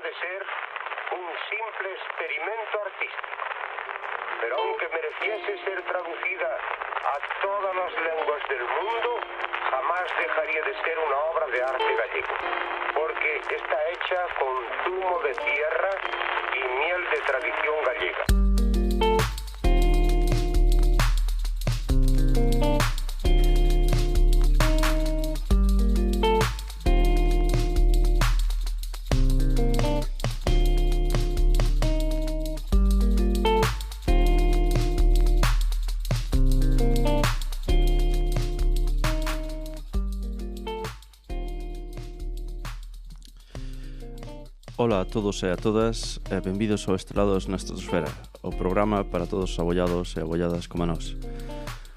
de ser un simple experimento artístico. Pero aunque mereciese ser traducida a todas las lenguas del mundo, jamás dejaría de ser una obra de arte gallego, porque está hecha con zumo de tierra y miel de tradición gallega. Ola a todos e a todas e benvidos ao Estrelados na Estratosfera, o programa para todos os abollados e abolladas como nós.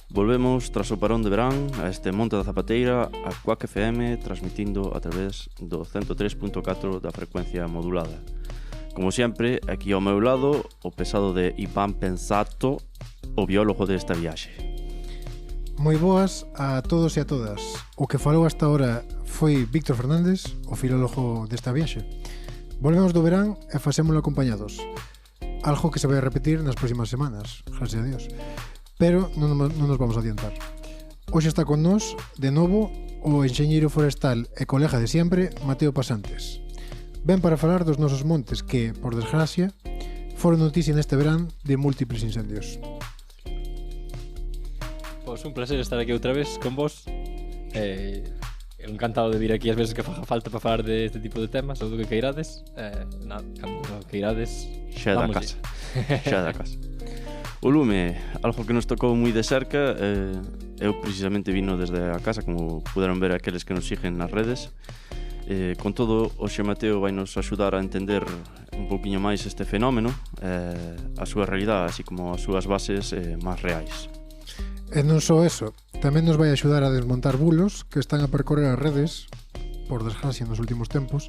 Volvemos tras o parón de verán a este Monte da Zapateira, a Quack FM, transmitindo a través do 103.4 da frecuencia modulada. Como sempre, aquí ao meu lado, o pesado de Iván Pensato, o biólogo desta viaxe. Moi boas a todos e a todas. O que falou hasta ahora foi Víctor Fernández, o filólogo desta viaxe. Volvemos do verán e facémolo acompañados. Algo que se vai a repetir nas próximas semanas, gracias a Dios. Pero non nos vamos a adiantar. Hoxe está con nós, de novo, o enxeñeiro forestal e colega de sempre, Mateo Pasantes. Ven para falar dos nosos montes que, por desgracia, foron noticia neste verán de múltiples incendios. Pois un placer estar aquí outra vez con vos. Encantado de vir aquí as veces que faga falta para falar deste tipo de temas ou do que queirades. Cando queirades, Xa da casa. Xa da casa. O lume, algo que nos tocou moi de cerca, eu precisamente vino desde a casa, como puderon ver aqueles que nos siguen nas redes. Con todo, hoxe Mateo vai nos axudar a entender un poquinho máis este fenómeno, a súa realidade, así como as súas bases máis reais. E non só eso, tamén nos vai axudar a desmontar bulos que están a percorrer as redes, por desgracia nos últimos tempos,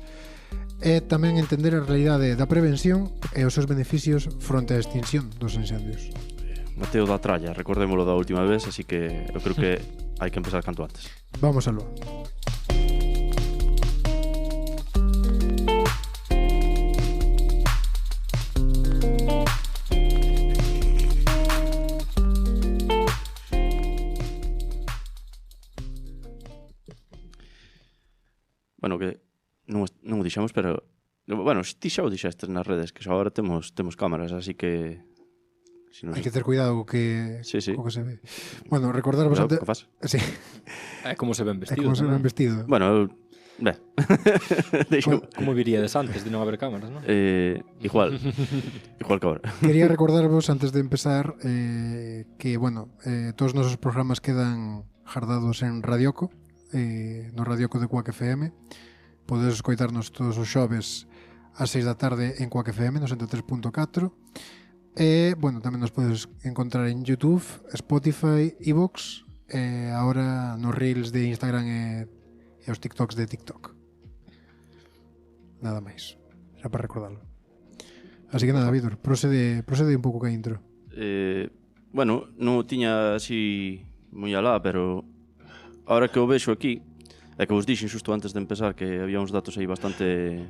e tamén entender a realidade da prevención e os seus beneficios fronte á extinción dos incendios. Mateo da tralla, recordémolo da última vez, así que eu creo que hai que empezar canto antes. Vamos aló. Bueno, que non o dixemos, pero bueno, ti xa o dixestes nas redes, que xa agora temos cámaras, así que Hai que ter cuidado co que sí. co que se ve. Bueno, recordarvos antes. Sí. Como se ven vestido. Como se ven vestido. Bueno, Como viríades antes de non haber cámaras, non? Igual que agora. Quería recordarvos antes de empezar que, bueno, todos os nosos programas quedan guardados en Radioco, no Radioco de Quack FM. Podedes escoitarnos todos os xoves ás 6 da tarde en Quack FM no 103.4. E, bueno, tamén nos podes encontrar en YouTube, Spotify, iVoox, e agora nos Reels de Instagram e os TikToks de TikTok. Nada máis, xa para recordarlo. Así que nada, Víctor, procede un pouco ca intro. Bueno, non o tiña así moi alá, pero ahora que o vexo aquí, é que vos dixen xusto antes de empezar que había uns datos aí bastante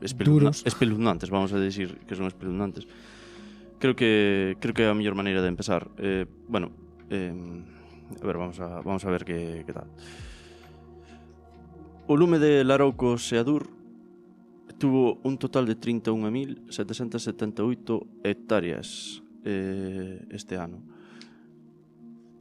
espeluznantes, vamos a decir que son espeluznantes. Creo que é a mellor maneira de empezar. Bueno, a ver, vamos a ver que tal. O lume de Laroucos e Adur tuvo un total de 31.778 hectáreas este ano.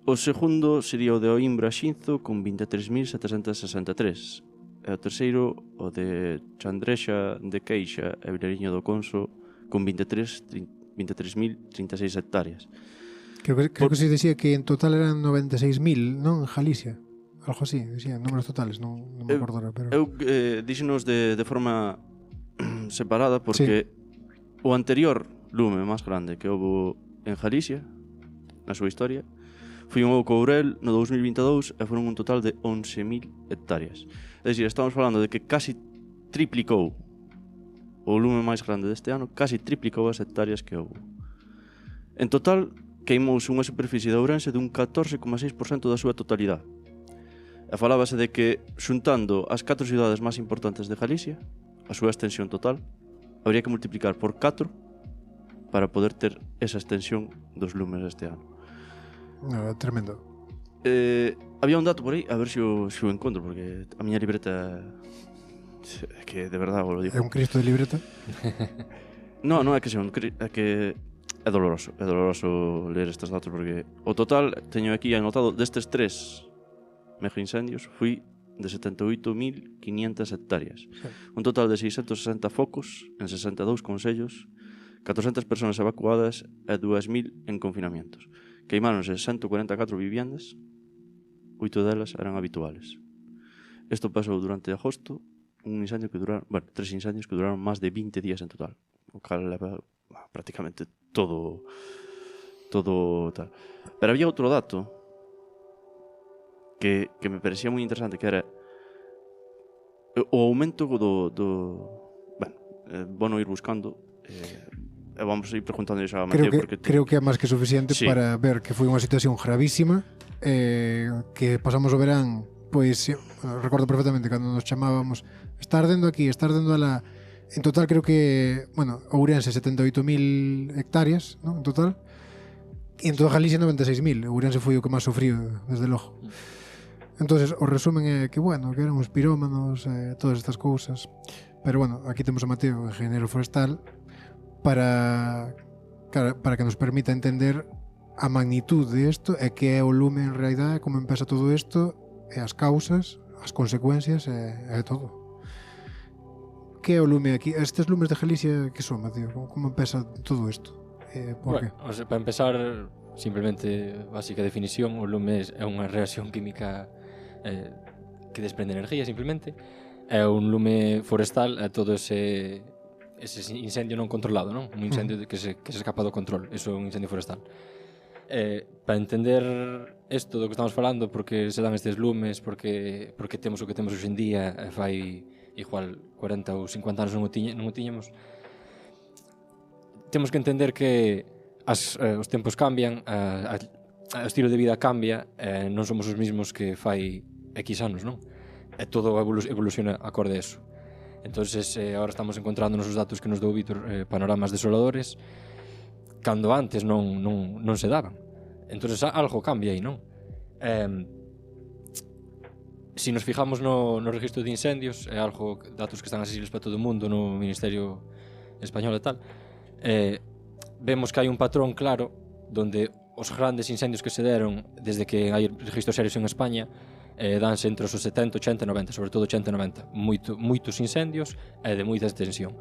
O segundo sería o de Oimbra Xinzo con 23.763 e o terceiro o de Chandrexa de Queixa e Vilariño do Conso con 23.036 hectáreas. Creo que se decía que en total eran 96.000, non? En Galicia, algo así, decía, números totales, non me acordo ahora, pero... Eu díxenos de forma separada porque o anterior lume máis grande que houve en Galicia na súa historia foi un Courel no 2022 e foron un total de 11.000 hectáreas. É dicir, estamos falando de que casi triplicou o lume máis grande deste ano, casi triplicou as hectáreas que houve. En total, queimouse unha superficie de Ourense dun 14,6% da súa totalidade. E falábase de que, xuntando as 4 cidades máis importantes de Galicia, a súa extensión total, habría que multiplicar por 4 para poder ter esa extensión dos lumes este ano. No, tremendo. Había un dato por aí, a ver se o encontro, porque a miña libreta é que de verdade vos lo digo. É un Cristo de libreta? No, non é que sea é que é doloroso ler estes datos, porque o total, teño aquí anotado, destes 3 mega incendios, fui de 78.500 hectáreas. Un total de 660 focos en 62 concellos, 400 persoas evacuadas e 2.000 en confinamientos. Queimáronse 144 viviendas, 8 delas eran habituales. Isto pasou durante agosto, un incendio que duraron, 3 incendios que duraron máis de 20 días en total, o cal leva prácticamente todo tal. Pero había outro dato que me parecía moi interesante, que era o aumento bueno ir buscando e vamos a ir preguntando xa a Mateo, creo que é máis que suficiente, sí, para ver que foi unha situación gravísima, que pasamos o verán, pois recordo perfectamente cando nos chamábamos, está ardendo aquí, está ardendo alá. En total creo que, Ourense 78.000 hectáreas, ¿no? En total. E en toda Galicia 96.000. Ourense foi o que máis sufriu, desde logo. Entonces, o resumen é que, que eran uns pirómanos, todas estas cousas. Pero, aquí temos a Mateo, ingeniero forestal, para que nos permita entender a magnitud de isto e que é o lume en realidade, como empeza todo isto, e as causas, as consecuencias e todo. Que é o lume aquí? Estes lumes de Galicia, que son, Mateo? Como empeza todo isto? Por que? Para empezar, simplemente, básica definición, o lume é unha reacción química que desprende energía, simplemente. É un lume forestal, é todo ese incendio non controlado, non? Un incendio que se escapa do control. Eso é un incendio forestal. Para entender isto do que estamos falando, porque se dan estes lumes, porque temos o que temos hoxe en día, fai igual 40 ou 50 anos non o tiñamos, temos que entender que os tempos cambian, o estilo de vida cambia, non somos os mismos que fai X anos, non? E todo evoluciona acorde a eso. Entonces, agora estamos encontrando nos datos que nos dou Vítor, panoramas desoladores, cando antes non se daban. Entonces, algo cambia aí, non? Si nos fijamos no registro de incendios, é algo, datos que están accesibles para todo o mundo no Ministerio Español e tal, vemos que hai un patrón claro donde os grandes incendios que se deron desde que hai registros serios en España danse entre os 70, 80 e 90, sobre todo 80 e 90, moitos incendios e de moita extensión.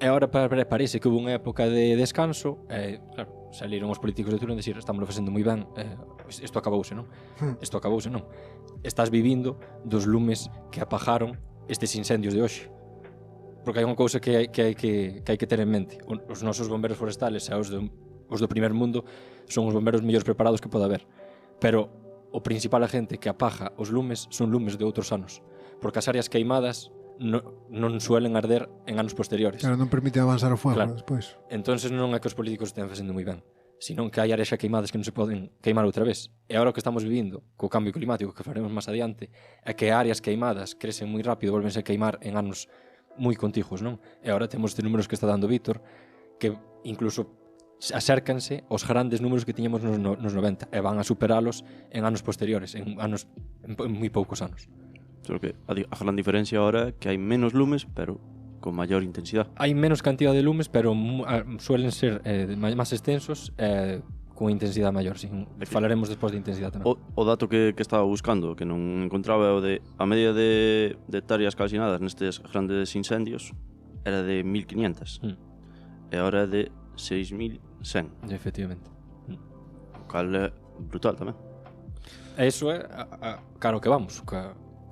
E agora parece que houve unha época de descanso, claro, saliron os políticos de turno a dicir estamos facendo moi ben, isto acabouse, non? Isto acabouse, non? Estás vivindo dos lumes que apajaron estes incendios de hoxe. Porque hai unha cousa que hai que ter en mente. Os nosos bomberos forestales e os do primer mundo son os bomberos mellores preparados que pode haber. Pero o principal agente que apaga os lumes son lumes de outros anos. Porque as áreas queimadas non suelen arder en anos posteriores. Claro, non permite avanzar o fuego despois. Entonces non é que os políticos estén facendo moi ben, sino que hai áreas xa queimadas que non se poden queimar outra vez. E agora o que estamos vivindo co cambio climático que faremos máis adiante é que áreas queimadas crecen moi rápido, volvense a queimar en anos moi contiguos, non? E agora temos estes números que está dando Vítor, que incluso acércanse aos grandes números que tiñamos nos 90 e van a superalos en anos posteriores, en moi poucos anos. Só que a gran diferencia agora é que hai menos lumes, pero con maior intensidade. Hai menos cantidad de lumes, pero suelen ser máis extensos con intensidade maior, sí. Falaremos despois de intensidade tamén. O dato que estaba buscando, que non encontraba, é o de a media de hectáreas calcinadas nestes grandes incendios era de 1.500 e agora é de 6.100. Efectivamente. O cal é brutal tamén. E iso é claro que vamos,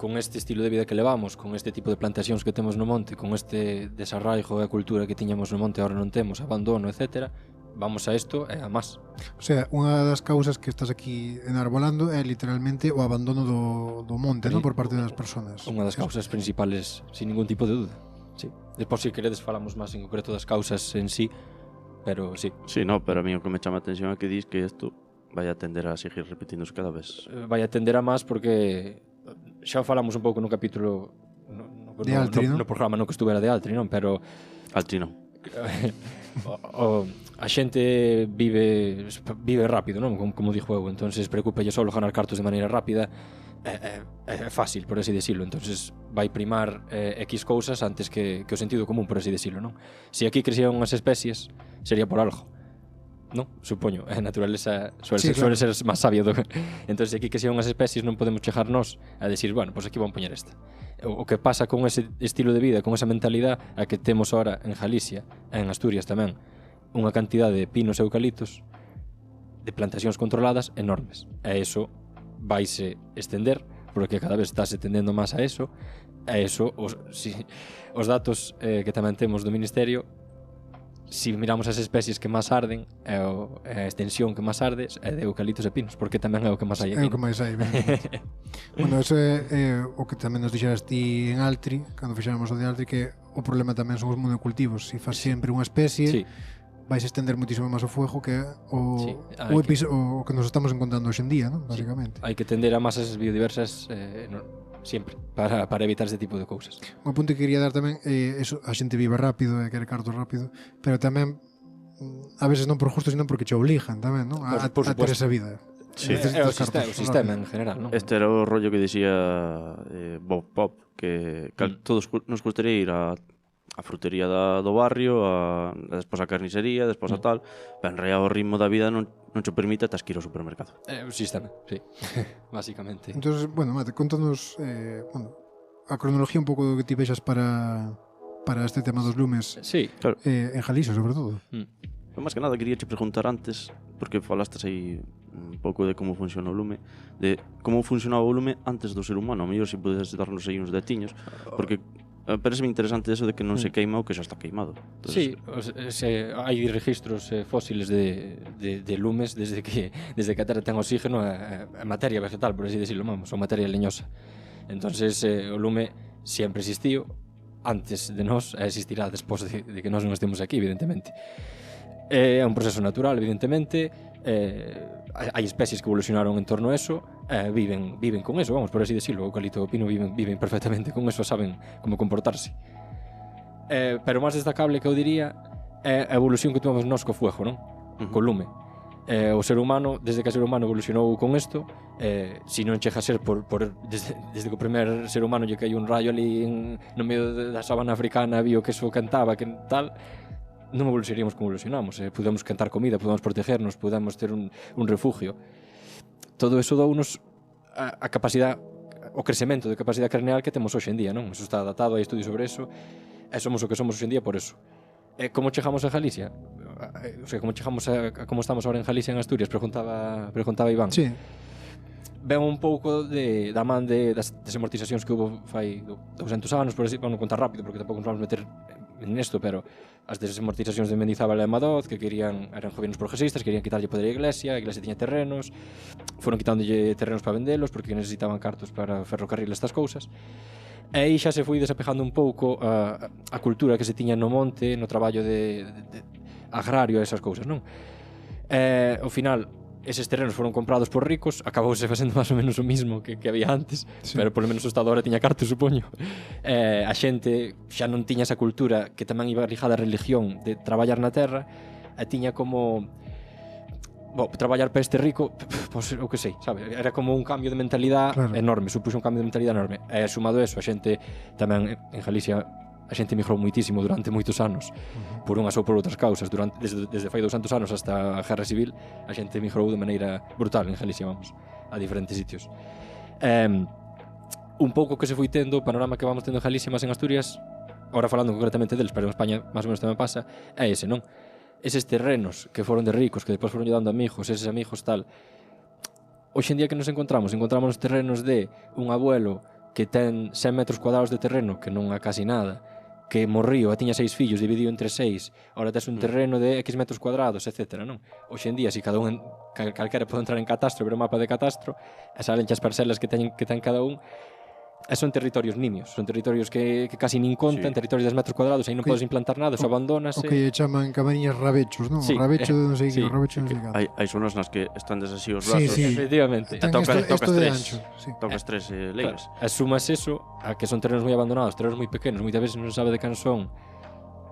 con este estilo de vida que levamos, con este tipo de plantacións que temos no monte, con este desarraigo e a cultura que tiñamos no monte agora non temos, abandono, etc., vamos a isto e a máis. O sea, unha das causas que estás aquí enarbolando é literalmente o abandono do monte, non, por parte das persoas. Unha das causas principales, sin ningún tipo de duda. Sí. Despois, se queredes, falamos máis en concreto das causas en sí, pero sí. Sí, no, pero a mí o que me chama a atención é que dis que isto vai a tender a seguir repetindo cada vez. Vai a tender a máis porque xa falamos un pouco no capítulo De Altri, non? no programa no que estuvera de Altri, non? Pero Altri non. a xente vive rápido, non? Como dixo eu, entonces preocupalle só ganar cartos de maneira rápida, é fácil, por así decirlo, entonces vai primar X cousas antes que o sentido común, por así decirlo, non? Se aquí crecían unhas especies, sería por algo, non? Supoño, a naturaleza suele ser máis sabia do que... Entonces, aquí que sean unhas especies non podemos chegar nós a decir, bueno, pois aquí vamos poñer esta. O que pasa con ese estilo de vida, con esa mentalidade a que temos ahora en Galicia, e en Asturias tamén, unha cantidade de pinos e eucaliptos de plantacións controladas enormes. E eso vaise estender, porque cada vez estáse tendendo máis a eso, os datos que tamén temos do Ministerio, si miramos as especies que máis arden e a extensión que máis arde é de eucaliptos e pinos, porque tamén é o que máis hai aquí. É o que máis hai, bueno, eso é o que tamén nos dixeras ti en Altri, cando fixéramos o de Altri, que o problema tamén son os monocultivos. Se faz sempre unha especie, vais estender muitísimo máis o fuego que o que nos estamos encontrando hoxe en día, non? Basicamente. Hai que tender a masas biodiversas sempre, para evitar ese tipo de cousas. Un apunte que quería dar tamén eso, a xente vive rápido e quere cartos rápido, pero tamén a veces non por justo, sino porque che obligan tamén, non? A ter esa vida. Sí. É o sistema en general, non? Este era o rollo que dicía Bob Pop, que todos nos gustaría ir a frutería do barrio, despois a carnicería, despois a tal, pero en realidad o ritmo da vida non che permite ata ir ao supermercado. É o sistema, sí, basicamente. Entonces, bueno, Mate, contanos a cronología un pouco do que ti vexas para este tema dos lumes. Sí, claro. En Galicia, sobre todo. Pero máis que nada, quería che preguntar antes, porque falastes aí un pouco de como funciona o lume, de como funcionaba o lume antes do ser humano. A mellor se podes darnos aí uns detiños, porque parece interesante eso de que non se queima o que xa está queimado. Entonces, sí, hai registros fósiles de lumes desde que a Terra ten oxígeno a materia vegetal, por así decirlo, vamos, ou materia leñosa. Entonces, o lume sempre existiu antes de nós, existirá despois de que nós non estemos aquí, evidentemente. É un proceso natural, evidentemente. Hai especies que evolucionaron en torno a eso, viven con eso, vamos, por así decirlo. O eucalipto e o pino viven perfectamente con eso, saben como comportarse. Pero o máis destacable que eu diría é a evolución que tuvemos nós co fuego, non? Co lume. O ser humano, desde que o ser humano evolucionou con isto, se non chega a ser desde que o primer ser humano lle caiu un rayo ali no medio da sabana africana, viu que eso cantaba, que tal, non evolucionaríamos como evolucionamos. Podemos cantar comida, podemos protegernos, podemos ter un refugio. Todo eso dounos a capacidade, o crecemento de capacidade craneal que temos hoxe en día, non? Eso está datado, hai estudios sobre eso, e somos o que somos hoxe en día por eso. Como chegamos a Galicia? O sea, como chegamos a como estamos agora en Galicia, en Asturias? Preguntaba Iván. Sí. Ven un pouco da man das desamortizacións que hubo fai 200 anos, por así, vamos contar rápido, porque tampouco nos vamos meter nesto, pero as desamortizacións de Mendizábal e Madoz, que eran gobernos progresistas, querían quitarlle poder á Iglesia tiña terrenos, foron quitándolle terrenos para vendelos porque necesitaban cartos para ferrocarril estas cousas. E aí xa se foi desapegando un pouco a cultura que se tiña no monte, no traballo de agrario e esas cousas, non? Ao final, eses terrenos foron comprados por ricos, acabouse facendo máis ou menos o mismo que había antes, sí. Pero polo menos o Estado ahora tiña cartos, supoño. A xente xa non tiña esa cultura que tamén iba ligada á religión de traballar na terra, e tiña como traballar para este rico, pois o que sei, sabe? Era como un cambio de mentalidade enorme, supuxo un cambio de mentalidade enorme. E sumado a eso, a xente tamén en Galicia a xente migrou moitísimo durante moitos anos, por unhas ou por outras causas. Desde fai 200 anos hasta a Guerra Civil, a xente migrou de maneira brutal en Galicia, vamos, a diferentes sitios. Un pouco que se foi tendo, o panorama que vamos tendo en Galicia, máis en Asturias, ahora falando concretamente deles, pero en España máis ou menos tamén pasa, é ese, non? Eses terrenos que foron de ricos, que depois foron dando amigos, eses amigos tal. Hoxe en día que nos encontramos terrenos de un abuelo que ten 100 metros cuadrados de terreno, que non é casi nada, que morriu, tiña 6 fillos, dividiu entre 6, ahora tes un terreno de X metros cuadrados, etc. Non? Hoxe en día, se cada un calquera pode entrar en catastro, ver o mapa de catastro, e salen as parcelas que ten cada un, E son territorios nimios, son territorios que casi nin contan, Sí. territorios de 10 metros cuadrados, aí non podes implantar nada, eso abandónase. O que chaman cabaniñas rabechos, non? Sí, O rabecho de non sei sí. que, o rabecho de non sei que. Hai zonas nas que están así os Sí, brazos. sí. Efectivamente. Ten tocas- isto tocas de tres. ancho. Sí. Tocas 3 leires. Claro, asumas eso a que son terrenos moi abandonados, terrenos moi pequenos, moitas veces non se sabe de can son.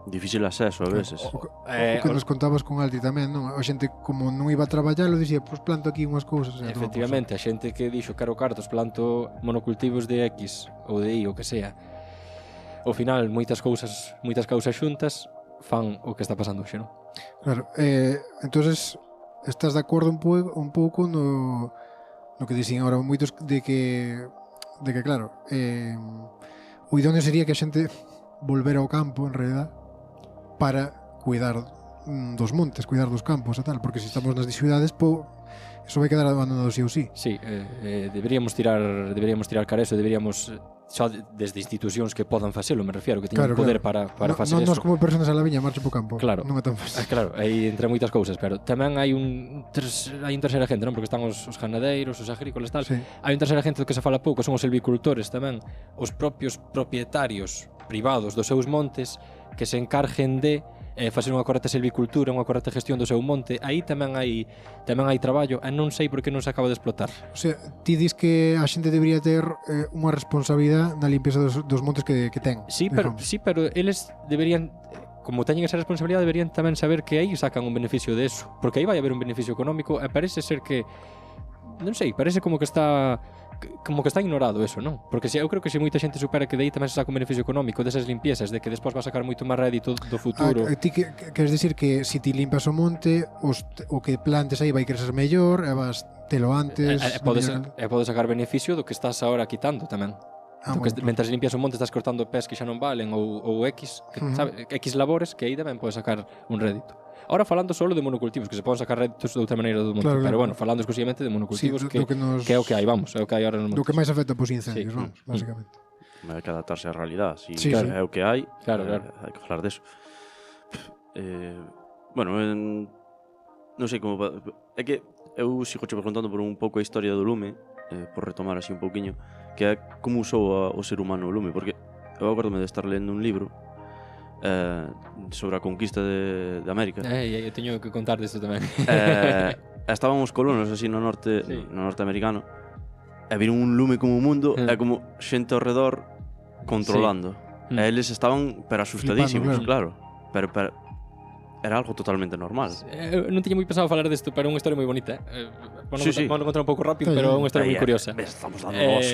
Difícil acceso a veces. O que nos contabas con Alti tamén, non? A xente como non iba a traballalo, dicía, pois planto aquí unhas cousas. e a tomar por Efectivamente, a xente que dixo quero cartos, planto monocultivos de X ou de Y, o que sea. Ao final, moitas causas xuntas fan o que está pasando hoxe, non? saco. Claro, entonces estás de acordo un pouco no que dicen agora moitos de que claro, o idóneo sería que a xente volvera ao campo, en realidad, para cuidar dos montes, cuidar dos campos e tal, porque se estamos nas ciudades, eso vai quedar abandonado sí ou sí. Sí, deberíamos tirar cara eso, deberíamos xa desde institucións que podan facelo, me refiero, que teñan Claro, poder claro. para facer non eso. nos como personas a la viña marcho po campo. Claro. Non é tan fácil. Claro, aí entre moitas cousas, pero tamén hai un terceira gente, non? Porque están os ganadeiros, os agrícolas, tal. Sí. Hai un terceira gente do que se fala pouco, son os silvicultores tamén, os propios propietarios privados dos seus montes que se encarguen de facer unha correcta silvicultura, unha correcta gestión do seu monte. Aí tamén hai traballo, e non sei por que non se acaba de explotar. O sea, ti dis que a xente debería ter unha responsabilidade na limpeza dos montes que ten. Sí, digamos. pero eles deberían, como teñen esa responsabilidade, deberían tamén saber que aí sacan un beneficio de eso, porque aí vai haber un beneficio económico, e parece ser que non sei, parece como que está ignorado eso, non? Porque eu creo que se moita xente supera que de aí tamén se saca un beneficio económico desas limpiezas, de que despois va a sacar moito máis rédito do futuro. Ti queres dicir que se ti limpas o monte, o que plantes aí vai crecer mellor, e vas telo antes. Pode sacar beneficio do que estás ahora quitando tamén. Mentras limpias o monte estás cortando pés que xa non valen ou X, que, sabe, X labores que aí tamén podes sacar un rédito. Ahora falando solo de monocultivos, que se poden sacar réditos de outra maneira do monte, Claro, pero claro. bueno, falando exclusivamente de monocultivos, Sí, que é o que hai, vamos, é o que hai ahora no monte. Do que máis afecta pos incendios, Sí. vamos, basicamente. Hai que adaptarse á realidade. Si Sí, é sí. o que hai, Claro. hai que falar deso. Bueno, non sei como... É que eu sigo che preguntando por un pouco a historia do lume, por retomar así un pouquiño, que é como usou o ser humano o lume, porque eu acordome de estar lendo un libro sobre a conquista de América. Eu teño que contar disto tamén. Estaban os colonos así no norte, Sí. no norteamericano, e viron un lume como o mundo, e como xente ao redor controlando. Sí. E eles estaban pero asustadísimos, Flipando, claro. Pero era algo totalmente normal. Eu non tiña moi pensado falar disto, pero é unha historia moi bonita. Sí. Vamos a contar un pouco rápido, Sí, pero é sí. unha historia moi curiosa. Estamos dando nós.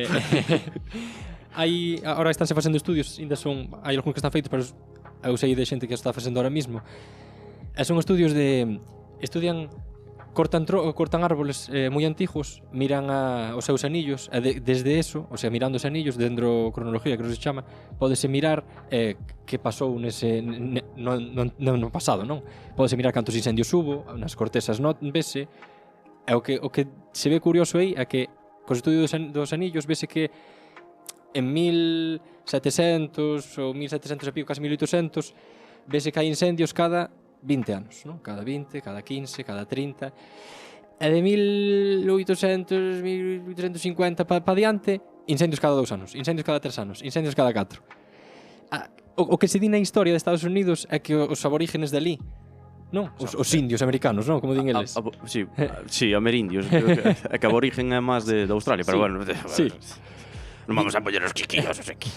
Ahora estánse facendo estudios, hai algúns que están feitos, pero eu sei de xente que está facendo ahora mismo. E son estudios estudian cortan árboles moi antigos, miran os seus anillos, e desde eso, o sea, mirando os anillos, dendrocronología, que se chama, pódese mirar que pasou no pasado, non? Pódese mirar cantos incendios hubo, nas cortezas vese, e o que se ve curioso aí é que co estudio dos anillos vese que en 1700 ou 1700 e pico, casi 1800, vese que hai incendios cada 20 anos, non? Cada 20, cada 15, cada 30. E de 1800, 1850 pa diante, incendios cada 2 anos, incendios cada 3 anos, incendios cada 4. O que se di na historia de Estados Unidos é que os aborígenes dali, non? Os indios americanos, non? Como din eles. Sí, amerindios. É que a origen é máis de Australia, pero Sí. bueno. Sí. Non vamos a poñer os chiquillos aquí.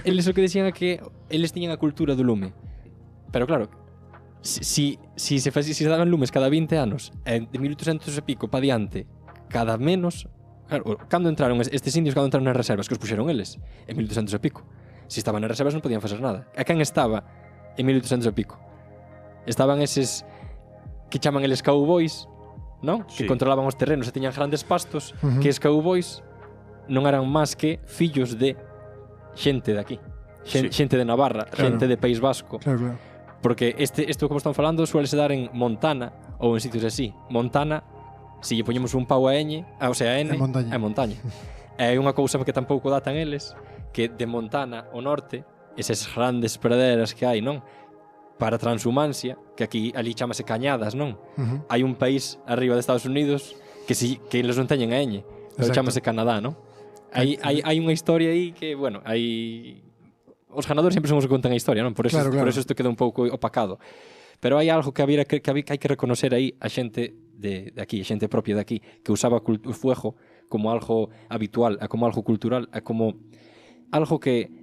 Eles o que decían é que eles tiñan a cultura do lume. Pero claro, si se daban lumes cada 20 anos, de 1800 e pico pa diante, cada menos, claro, cando entraron estes indios, cando entraron nas reservas, que os puxeron eles, en 1800 e pico. Si estaban nas reservas non podían facer nada. E quen estaba en 1800 e pico? Estaban eses que chaman eles cowboys, non? Sí. Que controlaban os terrenos e tiñan grandes pastos, Ujú. que es cowboys non eran máis que fillos de xente de aquí. Sí. Xente de Navarra, Claro. xente de País Vasco. Claro, claro. Porque isto que vos están falando suele se dar en Montana ou en sitios así. Montana, se lle poñemos un pau a N, o sea, a N, É montaña. é montaña. É unha cousa que tampouco datan eles, que de Montana ao norte, esas grandes praderas que hai, non? Para transhumancia, que ali chamase cañadas, non? Ujú. Hai un país arriba de Estados Unidos que eles non teñen a N, pero Exacto. chamase Canadá, non? hai unha historia aí que, bueno, hai... Os ganadores sempre son os que contan a historia, non? Por eso, Claro. por eso isto queda un pouco opacado. Pero hai algo que hai que reconocer aí a xente de aquí, a xente propia de aquí, que usaba o fuego como algo habitual, como algo cultural, como algo que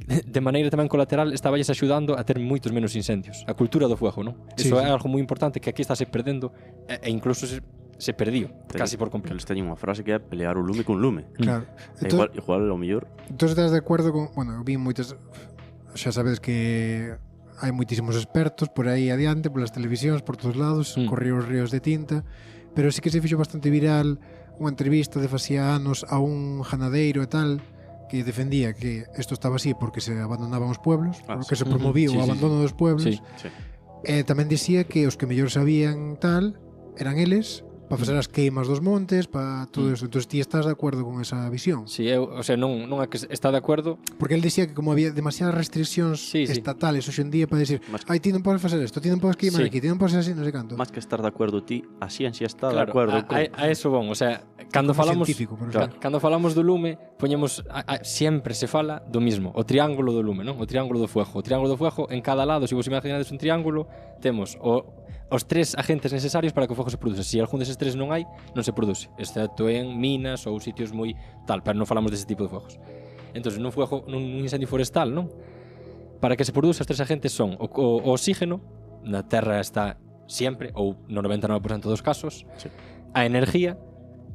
de maneira tamén colateral estaballes axudando a ter moitos menos incendios. A cultura do fuego, non? Eso é algo moi importante que aquí está se perdendo e incluso se perdiu casi por completo. Eles teñen unha frase que é pelear o lume con lume. Claro. Igual ao mellor. Entón estás de acordo con... Bueno, eu vi moitas... Xa sabedes que hai moitísimos expertos por aí adiante, polas televisións, por todos lados, corrió os ríos de tinta, pero sí que se fixo bastante viral unha entrevista de facía anos a un ganadeiro e tal, que defendía que isto estaba así porque se abandonaban os pueblos, porque se promovía o abandono dos pueblos. E tamén dicía que os que mellor sabían tal eran eles para facer as queimas dos montes, para todo isto. Entón, ti estás de acordo con esa visión? Sí, eu, o sea, non é que está de acordo. Porque él dicía que como había demasiadas restriccións estatales hoxe en día para decir, ti non podes facer isto, ti non podes queimar aquí, ti non podes así, non sei canto. Más que estar de acordo ti, a ciencia está de Claro, acordo. a eso bon, o sea, cando falamos cando falamos do lume, poñemos sempre se fala do mismo, o triángulo do lume, non? O triángulo do fuego. O triángulo do fuego en cada lado, se vos imaginades un triángulo, temos os tres agentes necesarios para que o fuego se produza. Se algún deses tres non hai, non se produce, excepto en minas ou sitios moi tal, pero non falamos dese tipo de fuegos. Entón, nun fuego, nun incendio forestal, non? Para que se produza, os tres agentes son o oxígeno, na terra está sempre, ou no 99% dos casos, a energía,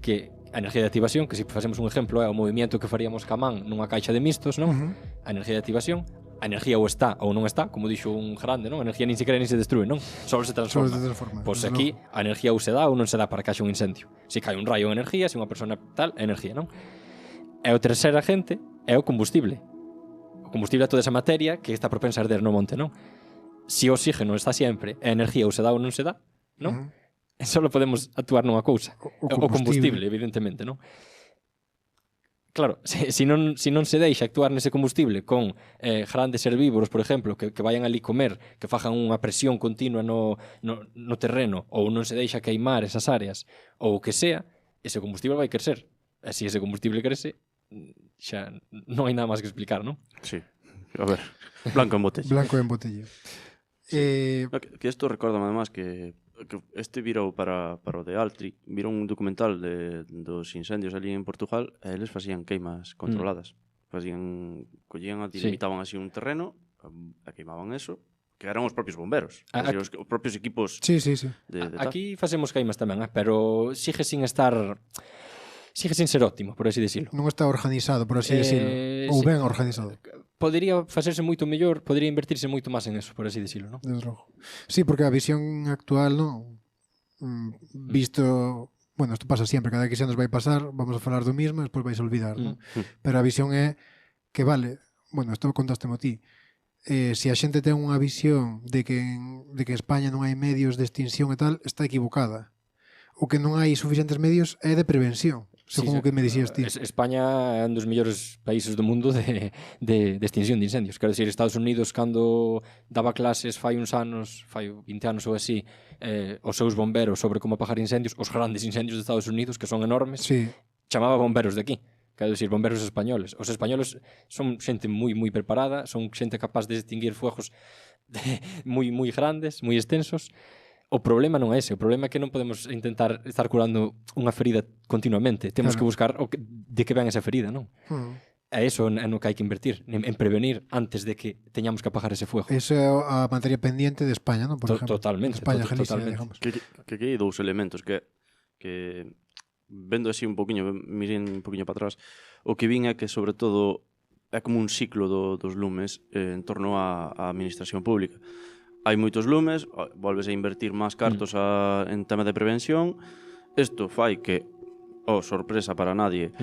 que a energía de activación, que se facemos un exemplo é o movimento que faríamos ca man nunha caixa de mistos, non? A energía de activación, a energía ou está ou non está, como dixo un grande, non? A energía nin sequera nin se destrue, non? Só se transforma. Pois aquí a energía ou se dá ou non se dá para que haxa un incendio. Se cae un rayo en energía, se unha persona tal, é energía, non? E o terceiro agente é o combustible. O combustible é toda esa materia que está propensa a arder no monte, non? Se o oxígeno está sempre, a energía ou se dá ou non se dá, non? Só podemos actuar nunha cousa. O combustible, evidentemente, non? Claro, se non se deixa actuar nese combustible con grandes herbívoros, por exemplo, que vayan ali comer, que fajan unha presión continua no terreno, ou non se deixa queimar esas áreas, ou o que sea, ese combustible vai crecer. E se ese combustible crece, xa non hai nada máis que explicar, non? Sí. A ver, blanco en botella. Blanco en botella. Que isto recorda además que este virou para o de Altri, virou un documental dos incendios ali en Portugal e eles facían queimas controladas. Collían, limitaban así un terreno e queimaban eso, que eran os propios bomberos, os propios equipos. Sí. Aquí facemos queimas tamén, pero sigue sin ser óptimo, por así decirlo. Non está organizado, por así decirlo. Ou ben organizado. Podería facerse moito mellor, podería invertirse moito máis en eso, por así decirlo, non? Desde logo. Sí, porque a visión actual, non? Visto... Bueno, isto pasa sempre, cada que se nos vai pasar, vamos a falar do mismo, e despois vais a olvidar, non? Pero a visión é que vale, bueno, isto contástemo a ti, se a xente ten unha visión de que en España non hai medios de extinción e tal, está equivocada. O que non hai suficientes medios é de prevención. Según o que me dixías ti. España é un dos mellores países do mundo de extinción de incendios. Quero dicir, Estados Unidos, cando daba clases fai uns anos, fai 20 anos ou así, os seus bomberos sobre como apagar incendios, os grandes incendios de Estados Unidos, que son enormes, chamaba bomberos de aquí. Quero dicir, bomberos españoles. Os españoles son xente moi preparada, son xente capaz de extinguir fuegos moi grandes, moi extensos. O problema non é ese, o problema é que non podemos intentar estar curando unha ferida continuamente. Temos que buscar de que ven esa ferida, non? É iso no que hai que invertir, en prevenir antes de que teñamos que apagar ese fuego. Eso é a materia pendiente de España, non? Por exemplo. Totalmente. España, Galicia, digamos. Que hai dous elementos que vendo así un poquinho, miren un poquinho para atrás, o que vin é que sobre todo é como un ciclo dos lumes en torno á administración pública. Hai moitos lumes, volves a invertir máis cartos en tema de prevención. Isto fai que, sorpresa para nadie,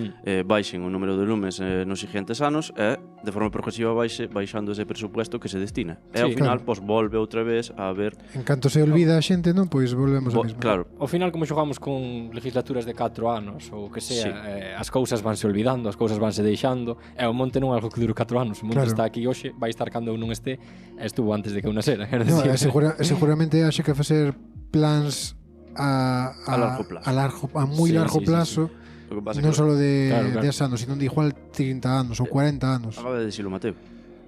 baixen o número de lumes nos siguientes anos e, de forma progresiva, baixando ese presupuesto que se destina. E ao final, volve outra vez a ver... En canto se olvida a xente, non? Pois volvemos ao mesmo. Claro. Ao final, como xogamos con legislaturas de 4 anos, ou que sea, as cousas vanse olvidando, as cousas vanse deixando, e o monte non é algo que dure 4 anos. O monte está aquí hoxe, vai estar cando eu non este, estuvo antes de que eu nasera. Seguramente haxe que facer plans a moi largo plazo O que pasa Non que só de Claro, claro. 10 anos, sino de igual 30 anos ou 40 anos. acaba de dicilo Mateo.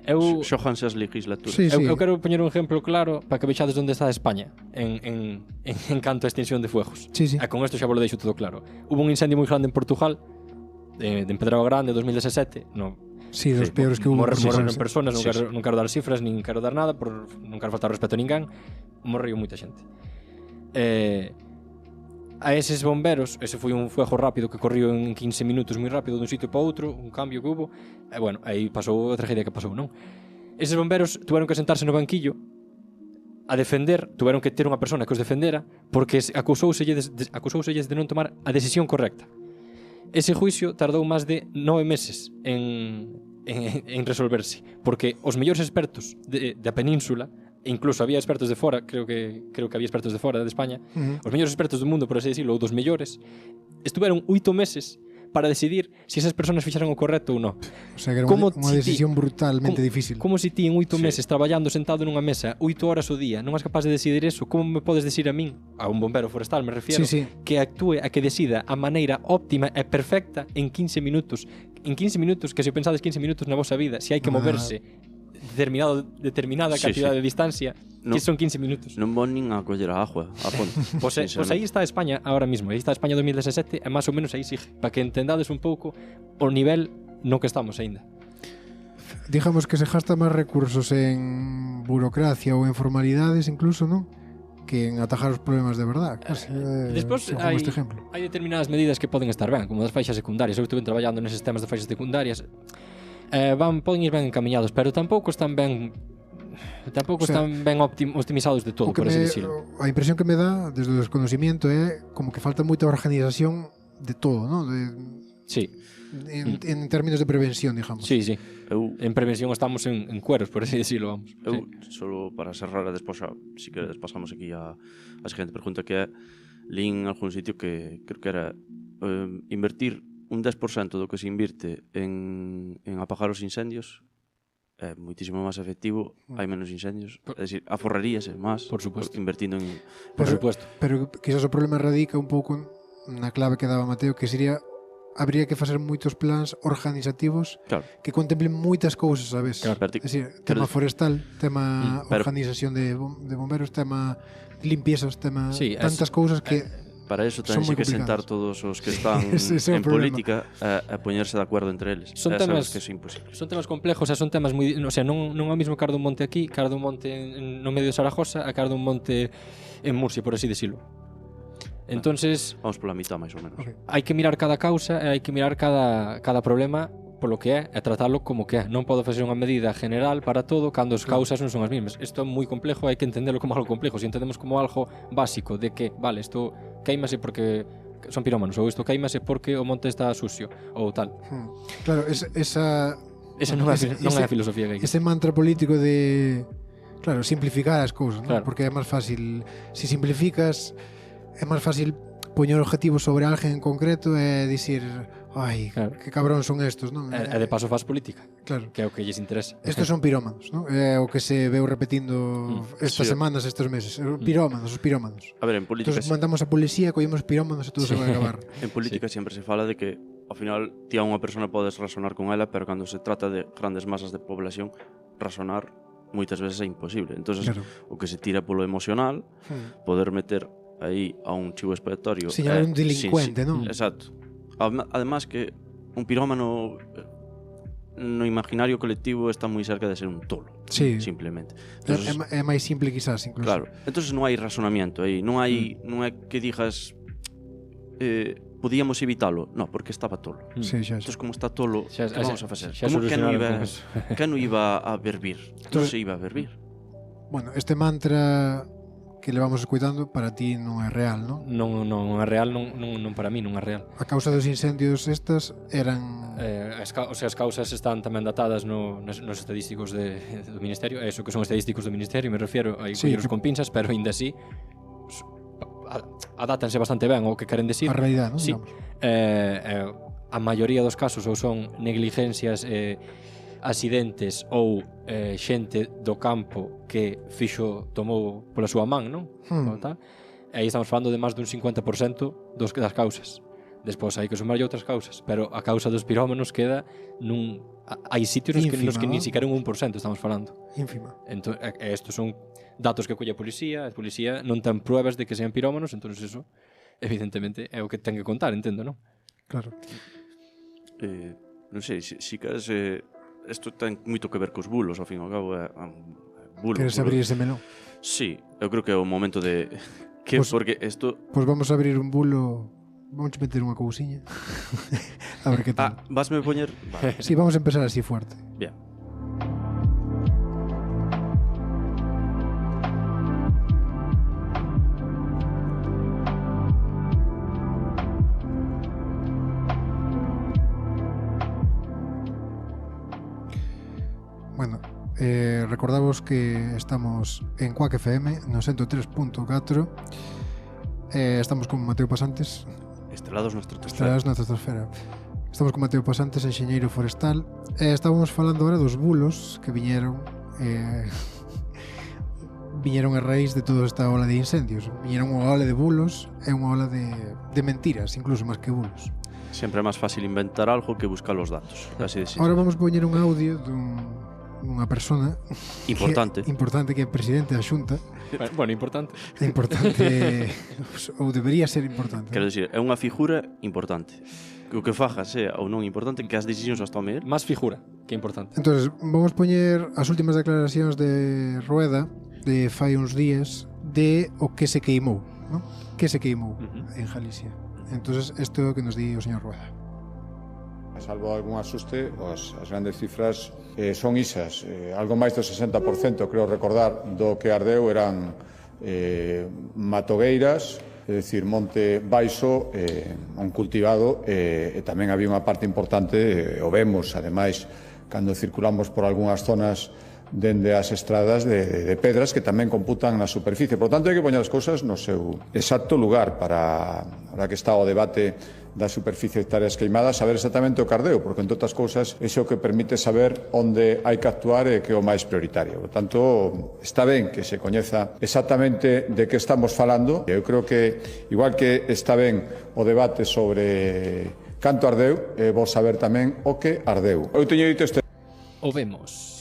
Eu, Xojanse as legislaturas. Sí, eu, sí. eu quero poñer un exemplo claro para que vexades onde está España en canto a extinción de fuegos. Sí, sí. E con isto xa vos lo deixo todo claro. Hubo un incendio moi grande en Portugal, de Empedrado Grande, 2017, no, Sí, dos Sí, peores que hubo. morreron Sí, personas, non Sí, quero, non quero dar cifras, nin quero dar nada, non quero faltar respeto a ninguén, morreu moita xente. A eses bomberos, ese foi un fuego rápido que corrió en 15 minutos moi rápido dun sitio para outro, un cambio que hubo, e bueno, aí pasou a tragedia que pasou, non? Eses bomberos tuveron que sentarse no banquillo a defender, tuveron que ter unha persona que os defendera porque acusouselles de non tomar a decisión correcta. Ese juicio tardou máis de 9 meses en resolverse, porque os mellores expertos da península, e incluso había expertos de fora, creo que había expertos de fora de España, os mellores expertos do mundo, por así decirlo, ou dos mellores, estuveron 8 meses para decidir se esas personas fixeran o correcto ou non. O sea, que era Como unha si decisión brutalmente difícil. Como se ti en 8 Sí. meses traballando sentado nunha mesa 8 horas ao día non és capaz de decidir eso, como me podes decir a min, a un bombero forestal me refiero, Sí, sí. que actúe a que decida a maneira óptima e perfecta en 15 minutos. En 15 minutos, que se pensades 15 minutos na vosa vida, se hai que moverse determinada Sí, cantidad sí. de distancia, No. que son 15 minutos. Non vou nin a coller a agua, a fonte. Pois aí está España ahora mismo, aí está España 2017 e máis ou menos aí sigue, para que entendades un pouco o nivel no que estamos aínda. Digamos que se gasta máis recursos en burocracia ou en formalidades incluso, non? Que en atajar os problemas de verdad. Despois según este ejemplo. hai determinadas medidas que poden estar ben, como das faixas secundarias. Eu estuve traballando neses temas de faixas secundarias. Poden ir ben encaminhados, pero tampouco están ben optimizados de todo, O que por así decirlo. a impresión que me dá desde o desconocimiento é como que falta moita organización de todo, ¿no? Sí, En términos de prevención, digamos. sí, sí. Eu, En prevención estamos en cueros, por así decirlo, vamos. eu Sí. solo para cerrar e despois si queredes pasamos aquí a seguinte pregunta que é lín en algún sitio que creo que era invertir un 10% do que se invirte en apagar os incendios é moitísimo máis efectivo, hai menos incendios, é dicir, aforraríase máis Por supuesto. invertindo en Por supuesto. Pero quizás o problema radica un pouco na clave que daba Mateo, que sería habría que facer moitos plans organizativos claro, que contemplen moitas cousas a vez. Claro, pero É dicir, tema forestal, tema pero- organización de bomberos, tema limpiezas, tema Sí, tantas cousas que para eso Son tense moi que sentar complicados. todos os que están Ese é o en problema. política a poñerse de acuerdo entre eles. Son Sabes temas- que é imposible. Son temas complejos e son temas moi, o sea, non é o mismo Cardo un monte aquí, Cardo un monte no medio de Zaragoza, a Cardo un monte en Murcia, por así decirlo. Entonces, Vamos pola mitad máis ou menos. Ok. hai que mirar cada causa e hai que mirar cada problema polo que é e tratalo como que é. Non podo facer unha medida general para todo cando as causas non son as mesmas. Isto é moi complejo, hai que entenderlo como algo complejo. Se entendemos como algo básico de que, vale, isto queimase porque son pirómanos, ou isto queimase porque o monte está sucio, ou tal. claro, esa Esa non é, non é a filosofía que hai. ese mantra político de claro, simplificar as cousas, ¿no? Claro. Porque é máis fácil, se simplificas é máis fácil poñer objetivos sobre alguén en concreto e dicir, ai, Claro. que cabrón son estos, non? E de paso faz política, Claro. que é o que lles interesa. Estos son pirómanos, ¿no? É o que se veu repetindo estas Sí. semanas, estes meses. Pirómanos, os pirómanos. A ver, en política Entonces mandamos a policía, collemos pirómanos e todo se vai acabar. En política sempre se fala de que ao final ti a unha persona podes razonar con ela, pero cando se trata de grandes masas de población, razonar moitas veces é imposible. Entonces, Claro. o que se tira polo emocional, poder meter aí a un chivo expiatorio Señalar un delincuente, non? Exacto. Además que un pirómano no imaginario colectivo está moi cerca de ser un tolo, Sí. simplemente. É máis simple quizás, incluso. Claro, entonces non hai razonamiento aí, non é que digas podíamos evitalo, no, porque estaba tolo. Sí, xa, xa. Entonces como está tolo, Xa- que xa- vamos a facer? xa Como que non solucionaron iba, con eso. que non iba a verbir? Non Entonces- se iba a verbir. Bueno, este mantra que levamos escuitando para ti non é real, non? Non é real, non para mí, non é real. A causa dos incendios estas eran As causas están tamén datadas nos estadísticos do Ministerio, eso que son estadísticos do Ministerio, me refiero, hai Sí, que colleros con pinzas, pero aínda así adátanse bastante ben o que queren decir. a realidade, non? Sí. Digamos. A maioría dos casos ou son negligencias, accidentes ou xente do campo que tomou pola súa man, non? Ou tal. E aí estamos falando de máis dun 50% das causas Despois hai que sumarlle outras causas, pero a causa dos pirómanos queda hai sitios nos que Ínfima, nin ¿no? siquiera un 1% estamos falando. Ínfima. Entón, estos son datos que colle a policía non ten pruebas de que sean pirómanos, entón eso, evidentemente, é o que ten que contar, entendo, non? Claro. Non sei, si queres... Isto ten moito que ver cos bulos, ao fin e ao cabo, bulo. Queres abrir ese melón? Sí, eu creo que é o momento de... Que, Pues- porque isto... Pois vamos a abrir un bulo. Vamos a meter unha cousiña. A ver que tal. Vasme poñer... Vale, Sí, vamos a empezar así fuerte. bien. Bueno, recordamos que estamos en Quack FM no 103.4. Estamos con Mateo Pasantes, Estrelados na estratosfera. estrelados na estratosfera. Estamos con Mateo Pasantes, enxeñeiro forestal. Estábamos falando agora dos bulos que viñeron a raíz de toda esta ola de incendios. Viñeron unha ola de bulos e unha ola de mentiras, incluso máis que bulos. Sempre é máis fácil inventar algo que buscar os datos. Así de Ahora vamos poñer un audio dunha persona Importante. importante que é presidente da Xunta. Bueno, importante. É importante ou debería ser importante. Quero dicir, é unha figura importante. Que o que faga sea ou non importante, que as decisións as tome el. Más figura que importante. Entonces, vamos poñer as últimas declaracións de Rueda de fai uns días de o que se queimou, ¿no? Que se queimou en Galicia. Entonces, isto é o que nos di o señor Rueda. Salvo algún asuste, as grandes cifras son isas. Algo máis do 60%, creo recordar, do que ardeu eran matogueiras, é dicir, monte baixo, un cultivado, e tamén había unha parte importante, o vemos, ademais, cando circulamos por algunhas zonas dende as estradas de pedras que tamén computan na superficie. Por tanto, hai que poñer as cousas no seu exacto lugar para que está o debate da superficie de hectáreas queimadas, saber exactamente o cardeo, porque, entre outras cousas, é o que permite saber onde hai que actuar e que é o máis prioritario. Por tanto, está ben que se coñeza exactamente de que estamos falando. Eu creo que, igual que está ben o debate sobre canto ardeu, é bo saber tamén o que ardeu. Eu teño dito este... O vemos.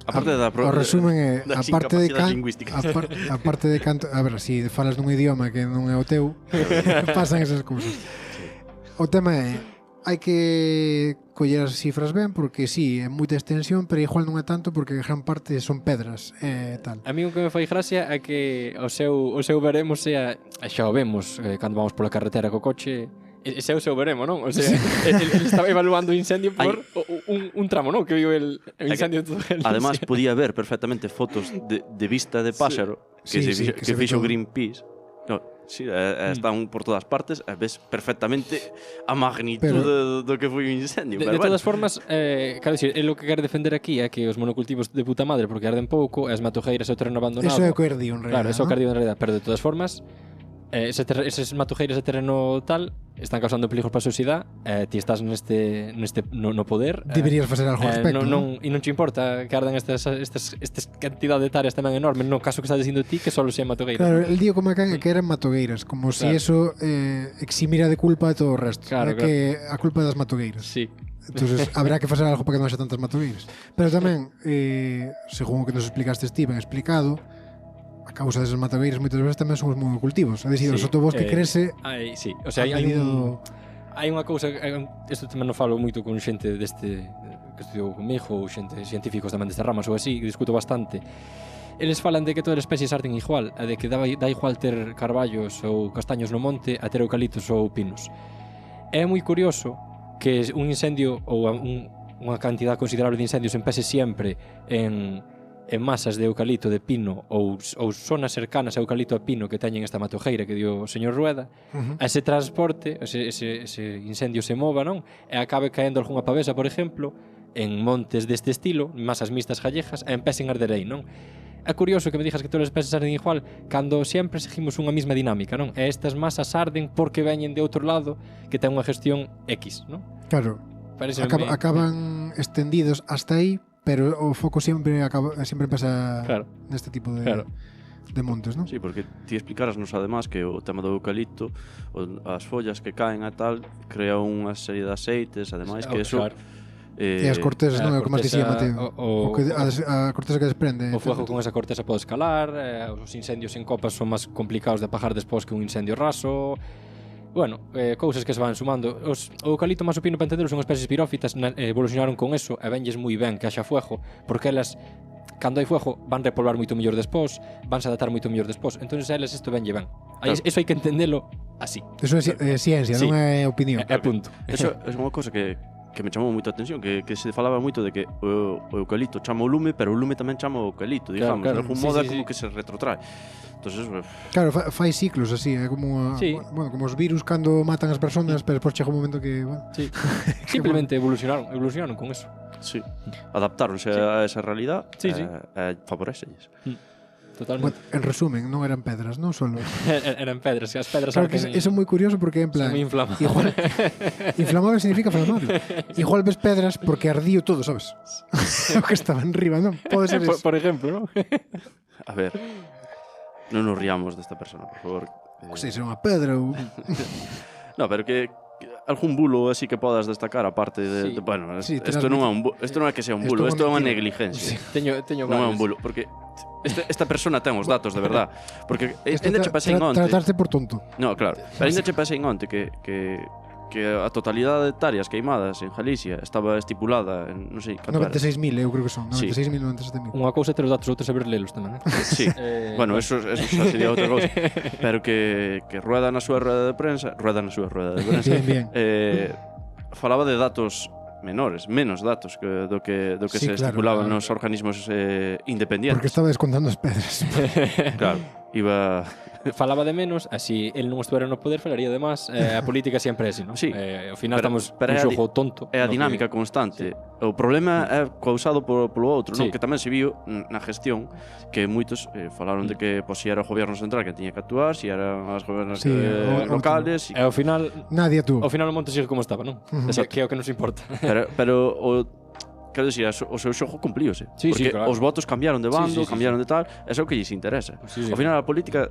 Aparte da O resumen é das aparte de incapacidades lingüísticas. aparte de canto, a ver, si falas nun idioma que non é o teu, pasan esas cousas. O tema é hai que coller as cifras ben porque sí, é moita extensión, pero igual non é tanto porque gran parte son pedras e tal. A mí o que me fai gracia é que o seu veremos sea, xa o vemos cando vamos pola carretera co coche. Ese é o seu veremo, non? O sea, ele estaba evaluando o incendio por un tramo, non? Que viu el incendio de todo el... Además, podía ver perfectamente fotos de vista de páxaro que que se ve fixo todo. Greenpeace. No, sí, están por todas partes e ves perfectamente a magnitude do que foi o incendio. De todas formas, quero dicir, o que quero defender aquí é que os monocultivos de puta madre porque arden pouco, e as matogueiras é o terreno abandonado. Eso é o que ardío, en realidad. Claro, eso é o que ardío en realidad, pero de todas formas, eses matogueiras de terreno tal están causando peligros para a sociedade, ti estás no poder. Deberías facer algo ao respecto, non? E non te importa que ardan estas cantidade de hectáreas tamén enormes, no caso que estás dicindo ti que só sean matogueiras. Claro, el dío como can é que eran matogueiras, como si Claro. eso eximira de culpa de todo o resto. Claro, É que a culpa é das matogueiras. Sí. Entonces habrá que facer algo para que non haxa tantas matogueiras. Pero tamén, según o que nos explicaste ti, ben explicado, a causa desas matogueiras moitas veces tamén son os monocultivos. É dicir, o sotobosque crece Sí, o sea, a hai unha cousa, isto tamén non falo moito con xente deste que estudiou comigo ou xente científicos tamén destas ramas ou así, que discuto bastante. Eles falan de que todas as especies arden igual, e de que dá igual ter carballos ou castaños no monte a ter eucaliptos ou pinos. É moi curioso que un incendio ou unha cantidad considerable de incendios empece sempre en masas de eucalipto, de pino ou zonas cercanas a eucalipto a pino que teñen esta matogueira que dio o señor Rueda, ese transporte, ese incendio se mova, non? E acabe caendo algunha pavesa, por exemplo, en montes deste estilo, masas mixtas gallegas, e empecen a arder aí, non? É curioso que me dixas que todas as especies arden igual cando sempre seguimos unha mesma dinámica, non? E estas masas arden porque veñen de outro lado que ten unha gestión X, non? Claro, acaban extendidos hasta aí, pero o foco sempre empeza claro. neste tipo de... Claro. de montes, non? Sí, porque ti explicarasnos además que o tema do eucalipto, as follas que caen e tal, crea unha serie de aceites, ademais que eso... Claro. E as cortesas, non é o que máis dicía Mateo. A cortesa que desprende. O fuego con esa corteza pode escalar, os incendios en copas son máis complicados de apagar despois que un incendio raso. Bueno, cousas que se van sumando. O eucalipto, máis opino para entender, son especies pirófitas, evolucionaron con eso e venlles moi ben que haxa fuego, porque elas, cando hai fuego, van repolvar moito mellor despois, vanse adaptar moito mellor despois. Entonces a elas isto venlle ben. Claro. Eso hai que entendelo así. Eso é ciencia, Sí. non é opinión. É punto. Eso é unha cosa que me chamou moito a atención, que se falaba moito de que o eucalipto chama o lume, pero o lume tamén chama o eucalipto, digamos, claro. de algún Sí, modo é sí, como sí. que se retrotrae. Entonces, Claro, fai ciclos así, é como Sí. bueno, como os virus cando matan as persoas, pero despois chega un momento que, bueno, Sí. Simplemente evolucionaron con eso. sí, adaptáronse a esa realidad Sí, sí. e favorecelles. Totalmente. en resumen, non eran pedras, non solo. Eran pedras, que as pedras Claro que eso é moi curioso porque en plan son moi inflamables. igual, inflamable significa inflamable. Igual ves pedras porque ardío todo, sabes? O que estaba en riba, non? Pode ser eso. por ejemplo, ¿no? A ver, non nos riamos desta persona, por favor. Non sei se é unha pedra ou... No, pero que algún bulo así que podas destacar aparte de, Sí. bueno, Sí, isto non é un isto non é que sea un bulo, isto é unha negligencia. Teño Non é un varios. bulo, porque esta persona ten os datos de verdad, porque Isto ainda che pasei onte. Tratarse por tonto. No, claro, pero ainda che pasei onte que a totalidade de hectáreas queimadas en Galicia estaba estipulada en, non sei, canto era. 96.000, eu creo que son. Sí. 96.000, 97.000. Unha cousa é ter os datos, outra é saber lelos tamén, Sí. Bueno, eso xa sería outra cousa. Pero que rueda na súa rueda de prensa, Bien. falaba de datos menores, menos datos que do que Sí, se claro, estipulaban claro. nos organismos Porque independientes. estaba descontando as pedras. Claro, iba falaba de menos, así el non estuera no poder falaría de máis, a política sempre é así, non? Sí. Ao final Pero- estamos pero un é a xogo tonto. é a no dinámica constante. O problema é causado polo outro, non? Sí. Que tamén se viu na gestión que moitos falaron de que si era o goberno central que tiña que actuar, si eran as gobernos Sí, locales, E ao final Nadie tú. ao final o monte sigue como estaba, non? Exacto. Que é o que nos importa. pero quero dicir, o seu xogo cumplíose. Sí, sí, porque claro. os votos cambiaron de bando, Sí, cambiaron de tal, eso é o que lles interesa. Sí, sí. Ao final a política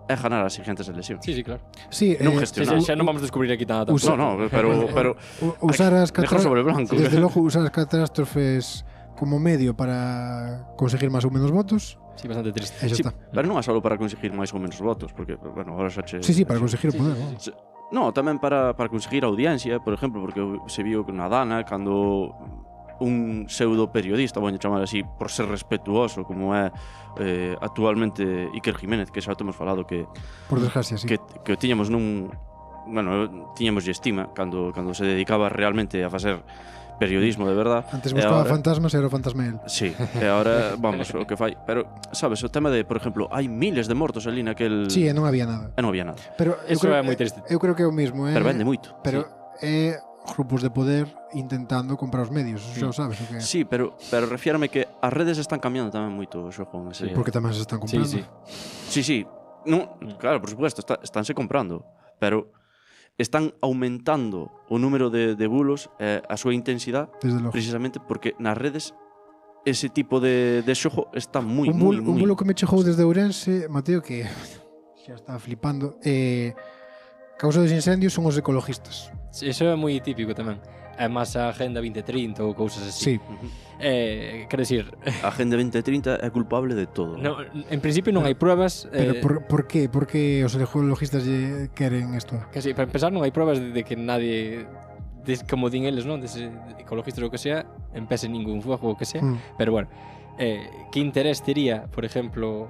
é ganar as siguientes eleccións. Sí, sí, claro. Sí, Non Sí, gestionar. xa non vamos a descubrir aquí nada Usa- No, pero usar as negro sobre blanco. Desde logo usar as catástrofes como medio para conseguir máis ou menos votos. Sí, bastante triste. E xa sí, está. pero non é só para conseguir máis ou menos votos, porque bueno, agora xa che Sí, para conseguir o poder. vamos. No, tamén para conseguir audiencia, por exemplo, porque se viu na Dana cando un pseudo periodista, voy a chamar así, por ser respetuoso, como é actualmente Iker Jiménez, que xa temos falado que Por desgracia, sí. que o tiñamos nun, bueno, tiñamos estima cando se dedicaba realmente a facer periodismo de verdad. Antes E buscaba agora- fantasmas e era o fantasma el. Sí, e agora, vamos, o que fai. Pero, sabes, o tema de, por exemplo, hai miles de mortos ali naquel... Sí, e non había nada. E non había nada. Pero eu Eso creo, é moi triste. Eu creo que é o mismo, Pero vende moito. Pero é grupos de poder intentando comprar os medios, eso xa o sabes o que é. Sí, pero refiérame que as redes están cambiando tamén moito o xogo en ese... Porque tamén se están Sí, comprando. sí. Sí, sí. No, claro, por supuesto, estánse comprando, pero están aumentando o número de bulos, a súa intensidade, Desde logo. precisamente porque nas redes ese tipo de xogo está moi, Un moi... bulo que me chegou desde Ourense, Mateo, que xa está flipando. Causa dos incendios son os ecologistas. Sí, eso é moi típico tamén. É máis a Agenda 2030 ou cousas Sí. así. Quero dicir, A Agenda 2030 é culpable de todo. no, en principio non hai pruebas. Pero por qué? Por que os ecologistas queren isto? Que sí, para empezar non hai pruebas de que nadie, como din eles, non? Des ecologistas ou que sea, empece ningún fuego ou que sea. Pero bueno, que interés tería, por exemplo,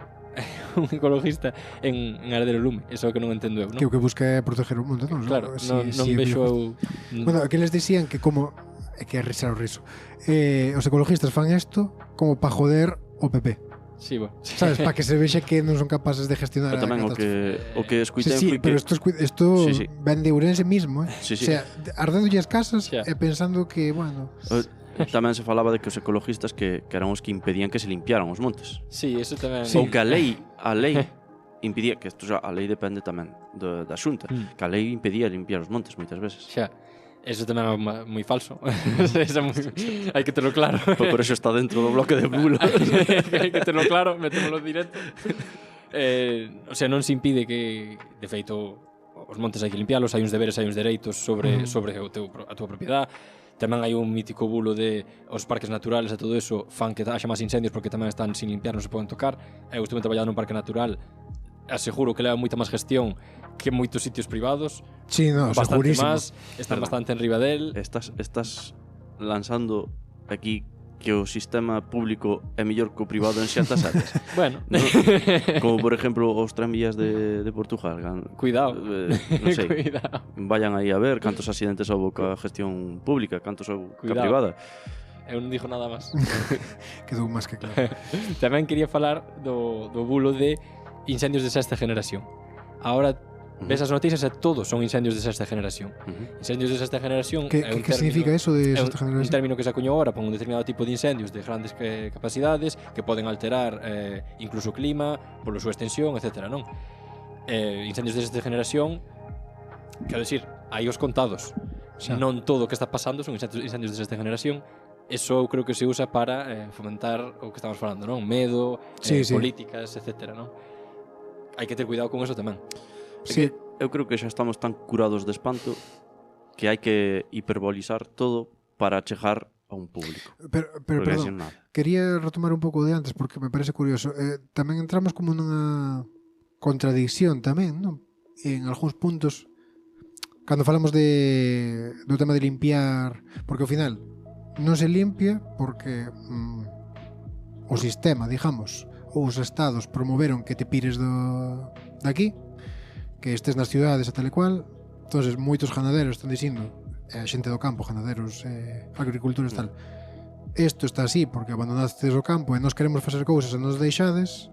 un ecologista en arder o lume? Eso é o que non entendo eu, non? Que o que busca é proteger o mundo, non? Claro, Si- non si é vexo ecologista. eu... Bueno, que les dicían que como é que é risar o riso. Os ecologistas fan isto como para joder o PP. Sí, bueno. Sabes, para que se vexa que non son capaces de gestionar Pero tamén a o catástrofe. que escuitei Sí, foi pero que... isto Sí, sí. ven de Ourense mismo, Sí, sí. O sea, ardéndolle as casas Xa. e pensando que, bueno, Tamén se falaba de que os ecologistas que eran os que impedían que se limpiaran os montes. Sí, eso tamén... Ou que a lei impedía, que isto xa, a lei depende tamén da Xunta, que a lei impedía limpiar os montes moitas veces. Xa. Eso tamén é moi falso. Eso é moi... Hai que terlo claro. Por eso está dentro do bloque de bulo. Hai que terlo claro, metémoslo directo. O sea, non se impide que, de feito, os montes hai que limpiálos, hai uns deberes, hai uns dereitos sobre a túa propiedade. Tamén hai un mítico bulo de os parques naturales e todo eso fan que haxa máis incendios porque tamén están sin limpiar, non se poden tocar. Eu estuve traballando nun parque natural, aseguro que leva moita máis gestión que moitos sitios privados. Sí, no, Bastante segurísimo. máis, están bastante en riba del. Estás lanzando aquí que o sistema público é mellor que o privado en xertas áreas. Bueno, Como, por exemplo, os tranvías de Portugal. cuidado. Non sei, Cuidado. vayan aí a ver cantos accidentes houve ca gestión pública, cantos houve ca Cuidado. privada. Eu non dixo nada máis. Quedou máis que claro. Tamén quería falar do bulo de incendios de sexta generación. Ahora ves as noticias e todos son incendios de sexta generación. Incendios de sexta generación Que, é un que significa eso de é un, sexta un generación? término que se acuñou ahora para un determinado tipo de incendios de grandes capacidades que poden alterar incluso o clima polo súa extensión, etc. Non? Incendios de sexta generación, quero dicir, hai os contados. Xa. Non todo o que está pasando son incendios de sexta generación. Eso eu creo que se usa para fomentar o que estamos falando, non? Medo, Sí, sí. políticas, etc. Non? Hai que ter cuidado con eso tamén. Sí, Eu creo que xa estamos tan curados de espanto que hai que hiperbolizar todo para chegar a un público. pero Porque perdón, sin nada. quería retomar un pouco de antes porque me parece curioso. Tamén entramos como nunha contradicción tamén, non? En algúns puntos cando falamos do tema de limpiar, porque ao final non se limpia porque o sistema, digamos, ou os estados promoveron que te pires de aquí, que estés nas ciudades e tal e cual. Entonces moitos ganaderos están dicindo, a xente do campo, ganaderos, agricultores tal, isto está así porque abandonastes o campo e nós queremos facer cousas e nos deixades,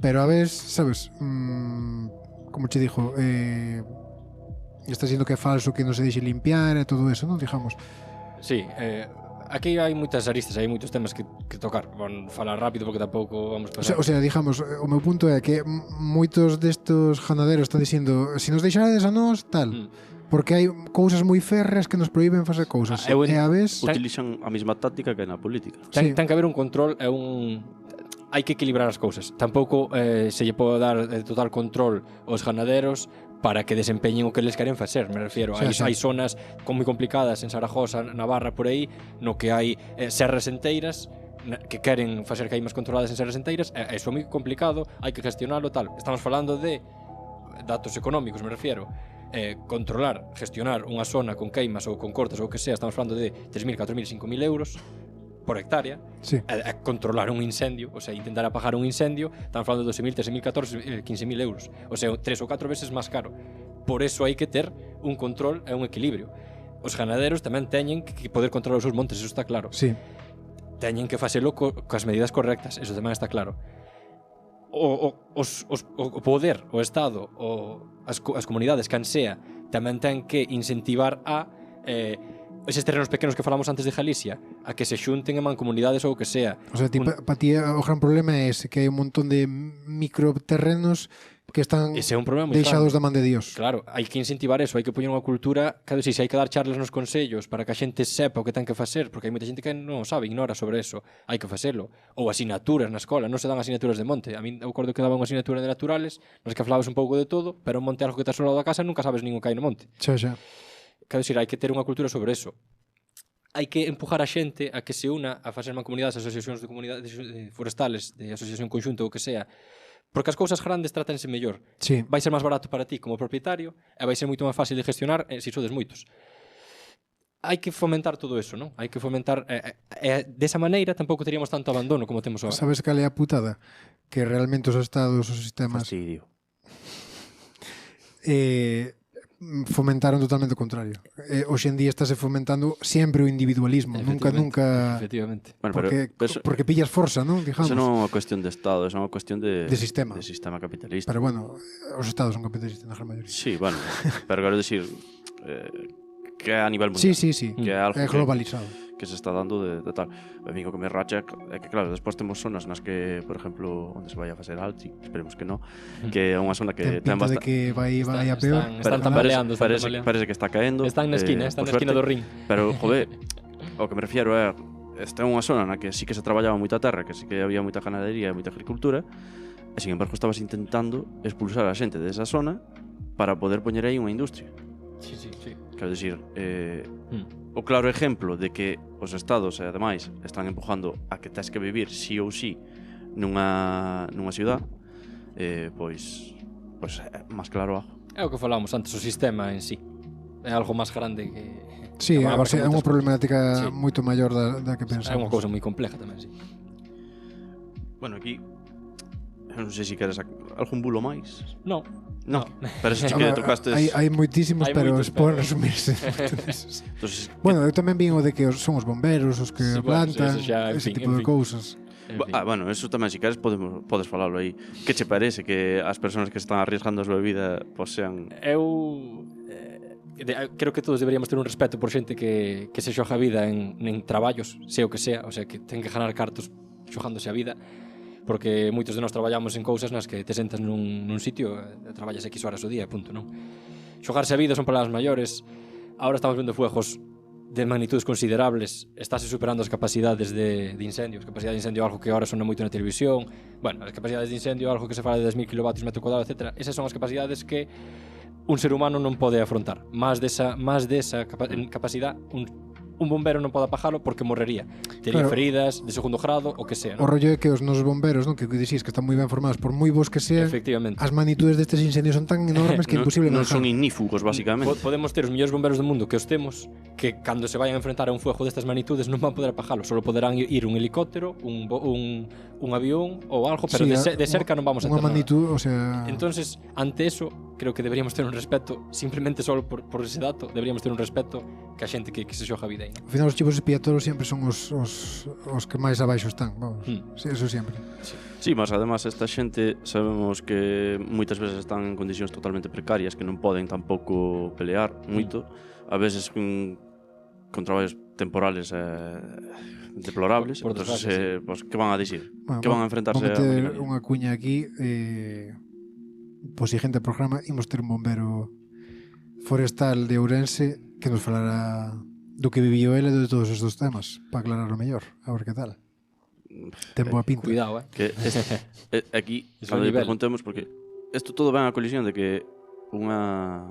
pero a vez, sabes, como che digo, está dicindo que é falso que non se deixe limpiar e todo eso, non? Digamos. Sí, aquí hai moitas aristas, hai moitos temas que tocar. Vou falar rápido porque tampouco vamos pasar. O sea, digamos, o meu punto é que moitos destos ganaderos están dicindo se nos deixades a nós, tal, porque hai cousas moi férreas que nos prohíben facer cousas. Eu E a vez, Utilizan a mesma táctica que na política. Sí. Ten que haber un control e hai que equilibrar as cousas. Tampouco se lle pode dar total control aos ganaderos para que desempeñen o que les queren facer, me refiero. Xa, xa. Hai zonas moi complicadas en Zaragoza, Navarra, por aí, no que hai serras enteiras que queren facer queimas controladas en serras enteiras, e iso é moi complicado, hai que gestionalo tal. Estamos falando de datos económicos, me refiero. Controlar, gestionar unha zona con queimas ou con cortes ou o que sea, estamos falando de 3.000, 4.000, 5.000 euros por hectárea. sí. Controlar un incendio, o sea, intentar apagar un incendio, estamos falando de 12.000, 13.000, 14.000, 15.000 euros. O sea, 3 ou 4 veces máis caro. Por eso hai que ter un control e un equilibrio. Os ganaderos tamén teñen que poder controlar os seus montes, eso está claro. Sí. Teñen que facelo coas medidas correctas, eso tamén está claro. O poder, o Estado, as comunidades, can sea, tamén ten que incentivar a eses terrenos pequenos que falamos antes de Galicia, a que se xunten en mancomunidades ou o que sea. O sea, para ti o gran problema é ese, que hai un montón de microterrenos que están Ese é un problema moi deixados grande. da man de Dios. Claro, hai que incentivar eso, hai que poñer unha cultura, cada si hai que dar charlas nos consellos para que a xente sepa o que ten que facer, porque hai moita xente que non sabe, ignora sobre eso, hai que facelo. Ou asignaturas na escola, non se dan asignaturas de monte. A mí eu acordo que daba unha asignatura de naturales, nos que falabas un pouco de todo, pero un monte algo que estás ao lado da casa nunca sabes nin o que hai no monte. Xa, xa. Quero dicir, hai que ter unha cultura sobre eso. Hai que empujar a xente a que se una a facer mancomunidades, asociacións de comunidades forestales, de asociación conxunta ou o que sea, porque as cousas grandes tratanse mellor. Sí. Vai ser máis barato para ti como propietario e vai ser moito máis fácil de gestionar se sodes moitos. Hai que fomentar todo eso, non? Hai que fomentar desa maneira tampouco teríamos tanto abandono como temos agora. Sabes cal é a putada? Que realmente os estados, os sistemas Fastidio. fomentaron totalmente o contrario. Hoxe en día estáse fomentando sempre o individualismo, nunca Efectivamente. Bueno, pero porque pillas forza, non? Digamos. eso non é unha cuestión de Estado, é unha cuestión de sistema. de sistema capitalista. Pero bueno, os estados son capitalistas na gran maioría. Sí, bueno, pero quero dicir que é a nivel mundial. Sí. Que é algo É globalizado. que se está dando de tal. A mí o que me racha é que, claro, despois temos zonas nas que, por exemplo, onde se vai a facer Altri, esperemos que no, que é unha zona que Ten pinta de que vai a peor. Están tambaleando. parece que está caendo. Están na esquina, están por na esquina do suerte. ring. Pero, joder, o que me refiero é esta é unha zona na que sí que se traballaba moita terra, que sí que había moita ganadería e moita agricultura, e sin embargo estabas intentando expulsar a xente desa zona para poder poñer aí unha industria. Sí. Quero dicir, o claro exemplo de que os estados, e ademais, están empujando a que tes que vivir sí ou sí nunha ciudad, pois máis claro algo. É o que falábamos antes, o sistema en sí. É algo máis grande que... Sí, que é abarca unha moitas problemática Sí. moito maior da que cousas. É pensamos. unha cousa moi compleja tamén, sí. Bueno, aquí non sei se queres algún bulo máis. Non. No, pero se que tocastes... Hai moitísimos, Hai pero moitos, poden pero- resumirse. Entonces, Bueno, eu tamén vin o de que son os bomberos os que Sí, bueno, plantan, eso xa, en ese fin, tipo en de fin. cousas. En fin. bueno, eso tamén, se queres, podes falalo aí. Que che parece que as persoas que están arriesgando a súa vida pois sean... Eu creo que todos deberíamos ter un respeto por xente que se xoga a vida en traballos, sea o que sea, o sea, que ten que ganar cartos xogándose a vida, porque moitos de nós traballamos en cousas nas que te sentas nun sitio e traballas X horas ao día, punto, non? Xogarse a vida son palabras maiores. Ahora estamos vendo fuegos de magnitudes considerables, estáse superando as capacidades de incendios. Capacidade de incendio é algo que ahora sona moito na televisión. Bueno, as capacidades de incendio é algo que se fala de 10.000 kW metro cuadrado, etc. Esas son as capacidades que un ser humano non pode afrontar. Más desa capacidade, un bombero non pode apagalo porque morrería. Tería Claro. feridas de segundo grado, o que sea, O non? rollo é que os nosos bomberos, non, que dicís que están moi ben formados, por moi bons que sean, Efectivamente. as magnitudes destes incendios son tan enormes que é imposible non manejar. son ignífugos, basicamente. Podemos ter os mellores bomberos do mundo que os temos, que cando se vayan a enfrentar a un fuego destas magnitudes non van poder apagalo, solo poderán ir un helicóptero, un avión ou algo, pero Sí, de cerca non vamos a ter unha nada. magnitud, o sea, Entonces, ante eso, creo que deberíamos ter un respeto, simplemente solo por ese dato, deberíamos ter un respeto que a xente que se xoga a vida aí, non? ao final os chivos expiatorios sempre son os que máis abaixo están, vamos. Sí, eso sempre. Sí, mas además esta xente sabemos que moitas veces están en condicións totalmente precarias, que non poden tampouco pelear moito, a veces con traballos temporales deplorables. Por Entonces, desgracia, sí. pues, que van a dicir? Bueno, Que van a enfrentarse vou a meter maquinaria? unha cuña aquí, po siguiente programa imos ter un bombero forestal de Ourense que nos falará do que viviu ele de todos estes temas, para aclararlo mellor, a ver que tal. Ten boa pinta. Cuidado, Que aquí, Ese cando lle nivel. preguntemos, porque isto todo ven a colisión de que unha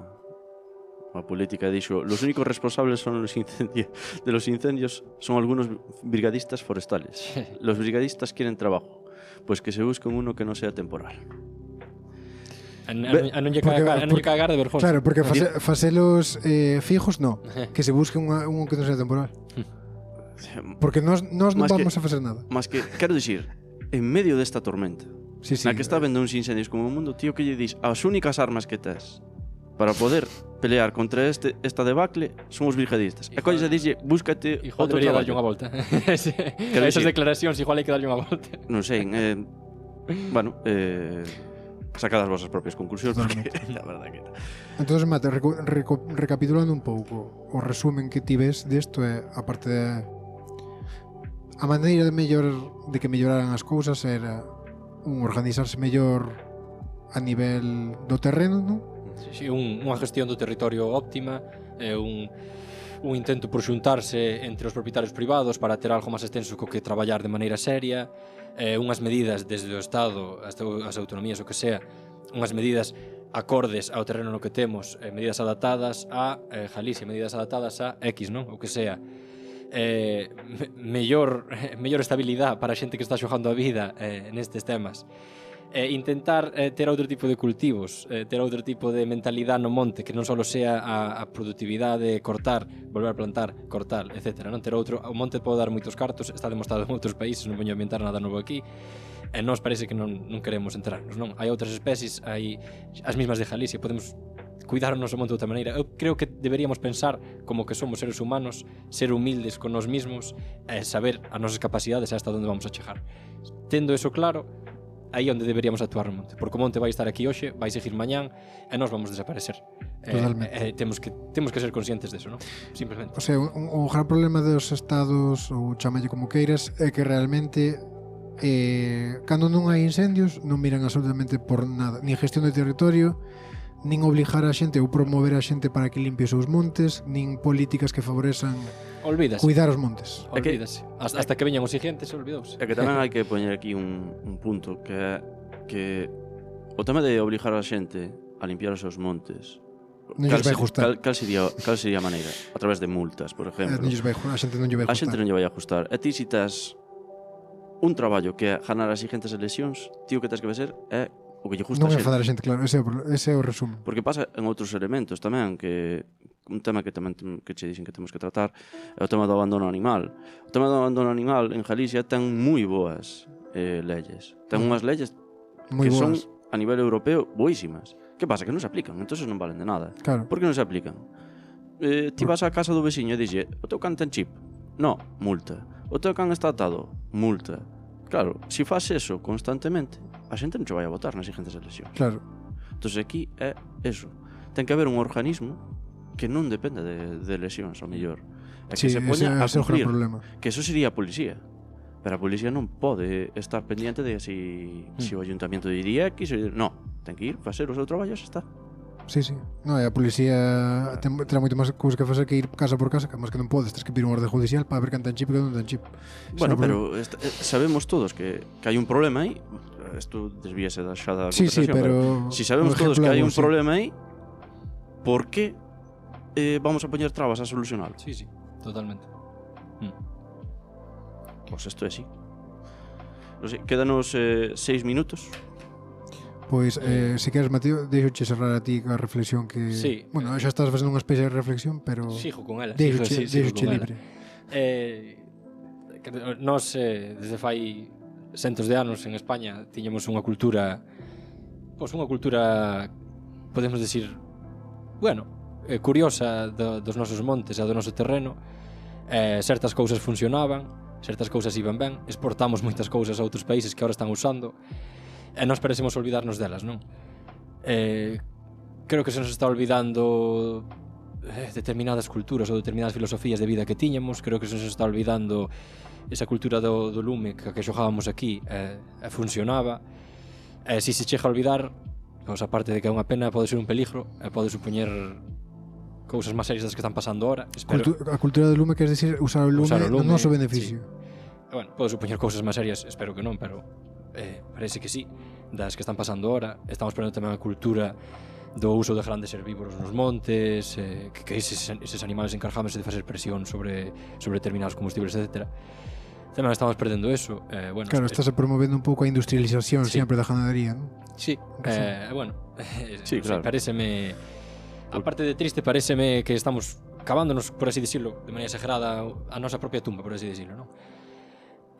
política dixo los únicos responsables son de los incendios son algunos brigadistas forestales. Los brigadistas quieren trabajo, pues que se busquen uno que no sea temporal. A non lle cagar de vergonza. Claro, porque facelos fijos, no. Que se busque un que non sea temporal. Porque nós non Más vamos que- a facer nada. Más que, quero dicir, en medio desta tormenta, Sí, sí. na que está vendo uns incendios como o mundo, tío, que lle dis, as únicas armas que tes para poder pelear contra esta debacle son os brigadistas. E colles a dixlle, búscate Igual outro debería darlle traballo. unha volta. Sí. A esas dicir- declaracións igual hai que darlle unha volta. Non sei, bueno, sacad as vosas propias conclusións, porque la verdad que... Entonces, Mate, recapitulando un pouco, o resumen que ti ves desto é, aparte de a maneira de que melloraran as cousas era organizarse mellor a nivel do terreno, non? Sí, unha gestión do territorio óptima, un intento por xuntarse entre os propietarios privados para ter algo máis extenso co que traballar de maneira seria, unhas medidas desde o Estado hasta as autonomías o que sea, unhas medidas acordes ao terreno no que temos, medidas adaptadas a Galicia, medidas adaptadas a X, non? O que sea. Mellor estabilidade para a xente que está xogando a vida nestes temas. Intentar ter outro tipo de cultivos, ter outro tipo de mentalidade no monte, que non só sea a productividade, cortar, volver a plantar, cortar, etc. Non ter outro, o monte pode dar moitos cartos, está demostrado en outros países, non voño a inventar nada novo aquí. E nós parece que non queremos enterarnos, non? Hai outras especies, hai as mismas de Galicia, podemos cuidar o noso monte de outra maneira. Eu creo que deberíamos pensar como que somos seres humanos, ser humildes con nós mismos e saber as nosas capacidades e hasta onde vamos a chegar. Tendo eso claro, aí onde deberíamos actuar no monte, porque o monte vai estar aquí hoxe, vai seguir mañán e nós vamos desaparecer. Totalmente. Temos que ser conscientes deso, non? Simplemente. O sea, o gran problema dos estados, ou chamalle como queiras, é que realmente cando non hai incendios non miran absolutamente por nada, nin gestión de territorio, nin obligar a xente ou promover a xente para que limpie os seus montes, nin políticas que favorezan Olvídase. cuidar os montes. É que- Olvídase. Hasta que veñan os siguientes, olvidouse. É que tamén hai que poñer aquí un punto, que que o tema de obligar a xente a limpiar os seus montes, Non lles vai gustar. cal sería a maneira? A través de multas, por exemplo. Non lles vai, a xente non lle vai A gustar. xente non lle vai a ajustar. E ti, se tas un traballo que é ganar as siguientes eleccións, ti o que tens que facer é o que lle justa Non a é xente. enfadar a xente, claro, ese é o resumo. Porque pasa en outros elementos tamén, que un tema que tamén que che dixen que temos que tratar é o tema do abandono animal. O tema do abandono animal en Galicia ten moi boas leyes. Ten unhas leyes Moi que son boas. a nivel europeo boísimas. Que pasa? Que non se aplican, entonces non valen de nada. Claro. Por que non se aplican? Ti vas á casa do veciño e dixe, o teu can ten chip. No, multa. O teu can está atado. Multa. Claro, se faz eso constantemente, a xente non se vai a votar nas siguientes eleccións. Claro. Entón aquí é eso. Ten que haber un organismo que non dependa de lesións, ao mellor. E que Sí, se ese poña a é o gran cumprir. problema. Que eso sería a policía. Pero a policía non pode estar pendiente de si o ayuntamiento diría X, no, ten que ir, facer o seu traballo, xa está. Sí, sí. No, e a policía terá moito máis cousas que facer que ir casa por casa, que máis que non podes, tens que pedir unha orde judicial para ver quen ten chip e quen non ten chip. Bueno, pero sabemos todos que hai un problema aí. Isto desvíase xa da Sí, sí, conversación, pero si sabemos o todos que exemplo hai é un bo, sí. problema aí, por que vamos a poñer trabas a solucionalo? Sí, sí, totalmente. Pois isto é así. Non sei, quédanos 6 minutos. Pois, se queres, Mateo, deixoche cerrar a ti a reflexión que... Sí. Bueno, xa estás facendo unha especie de reflexión, pero... Sigo con ela. Deixoche sigo con ela. libre. Nós, desde fai centos de anos en España, tiñamos unha cultura, podemos decir, curiosa dos nosos montes e do noso terreno. Certas cousas funcionaban, certas cousas iban ben, exportamos moitas cousas a outros países que agora están usando, e nós parecemos olvidarnos delas, non? Creo que se nos está olvidando determinadas culturas ou determinadas filosofías de vida que tiñamos. Creo que se nos está olvidando esa cultura do lume que xogábamos aquí e funcionaba. Si se chega a olvidar, pois aparte de que é unha pena, pode ser un peligro e pode supoñer cousas máis serias das que están pasando ahora. A cultura do lume, queres decir usar o lume no noso beneficio. Sí. Bueno, pode supoñer cousas máis serias, espero que non, pero parece que sí, das que están pasando ahora. Estamos perdendo tamén a cultura do uso de grandes herbívoros nos montes, que eses animales encargándose de facer presión sobre determinados combustibles, etc. Tamén estamos perdendo eso. Claro, estás promovendo un pouco a industrialización sempre da ganadería, non? Sí, Sí, claro. Paréceme, aparte de triste, paréceme que estamos cavándonos, por así decirlo, de maneira exagerada, a nosa propia tumba, por así decirlo, non?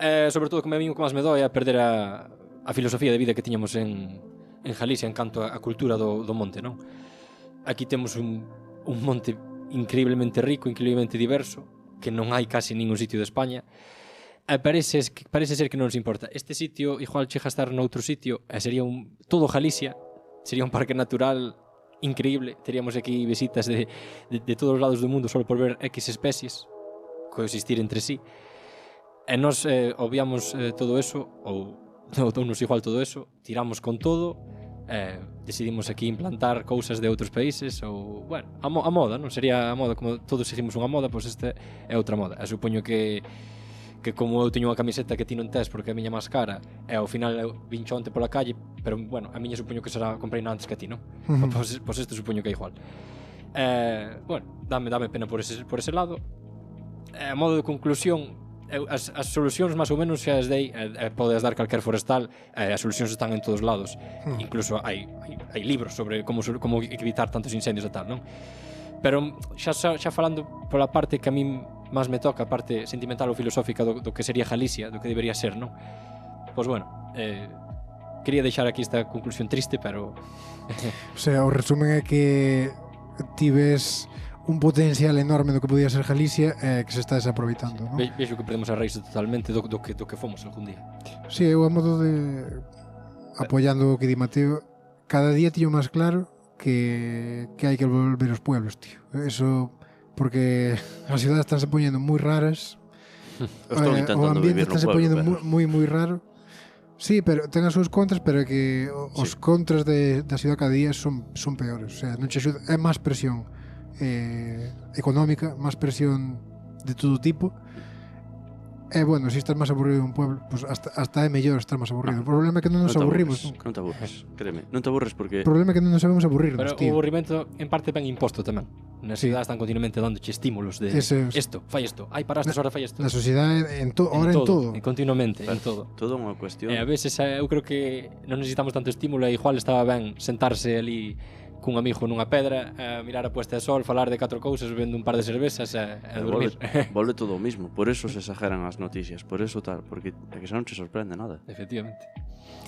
Sobre todo, que a mí o que máis me dói é perder a filosofía de vida que tiñamos en Galicia en canto a cultura do monte, non? Aquí temos un monte increíblemente rico, increíblemente diverso, que non hai casi ningún sitio de España. Parece ser que non nos importa. Este sitio igual chega a estar noutro sitio, sería todo Galicia, sería un parque natural increíble. Teríamos aquí visitas de todos os lados do mundo só por ver X especies coexistir entre sí. E nos obviamos todo eso, ou nos igual todo eso, tiramos con todo, decidimos aquí implantar cousas de outros países, ou, bueno, a moda, non sería a moda, como todos seguimos unha moda, pois esta é outra moda. E supoño que como eu teño unha camiseta que ti non tes porque é a miña máis cara, e ao final eu vincho onte pola calle, pero, bueno, a miña supoño que será comprei antes que a ti, non? Pois isto supoño que é igual. Bueno, dame pena por ese lado. A modo de conclusión, as solucións máis ou menos xa as dei, podes dar calquer forestal, as solucións están en todos lados. Incluso hai libros sobre como evitar tantos incendios e tal, non? Pero xa falando pola parte que a mí máis me toca, a parte sentimental ou filosófica do que sería Galicia, do que debería ser, non? Pois bueno, quería deixar aquí esta conclusión triste, pero O sea, o resumen é que ti ves un potencial enorme do que podía ser Galicia que se está desaproveitando, non? Vexo que perdemos a raíz totalmente do que fomos algún día. Sí, eu a modo de apoiando o que di Mateo, cada día tío máis claro que hai que volver aos pueblos, tío. Eso porque as cidades están se poñendo moi raras. Estou O intentando ambiente vivir no está se pueblo, poñendo pero... moi raro. Sí, pero ten as súas contras, pero é que os contras da cidade cada día son peores. O sea, non che axuda, é máis presión económica, máis presión de todo tipo. bueno, se estás máis aburrido en un pueblo, pues hasta é mellor estar máis aburrido. O problema é que non nos aburrimos nunca. Non te aburres, créeme. Non te aburres porque... O problema é que non nos sabemos aburrirnos, Pero o tío. aburrimento en parte ben imposto tamén. Na Sí. cidade están continuamente dándoche estímulos de Ese es- isto, fai isto, ai, para estas horas fai isto. Na sociedade, ahora en todo. Continuamente, en todo. Todo é unha cuestión... E a veces eu creo que non necesitamos tanto estímulo e igual estaba ben sentarse ali cun amigo nunha pedra, a mirar a puesta de sol, falar de 4 cousas, bebendo un par de cervezas e dormir. Volve todo o mismo. Por eso se exageran as noticias. Por eso tal. Porque é que xa non te sorprende nada. Efectivamente.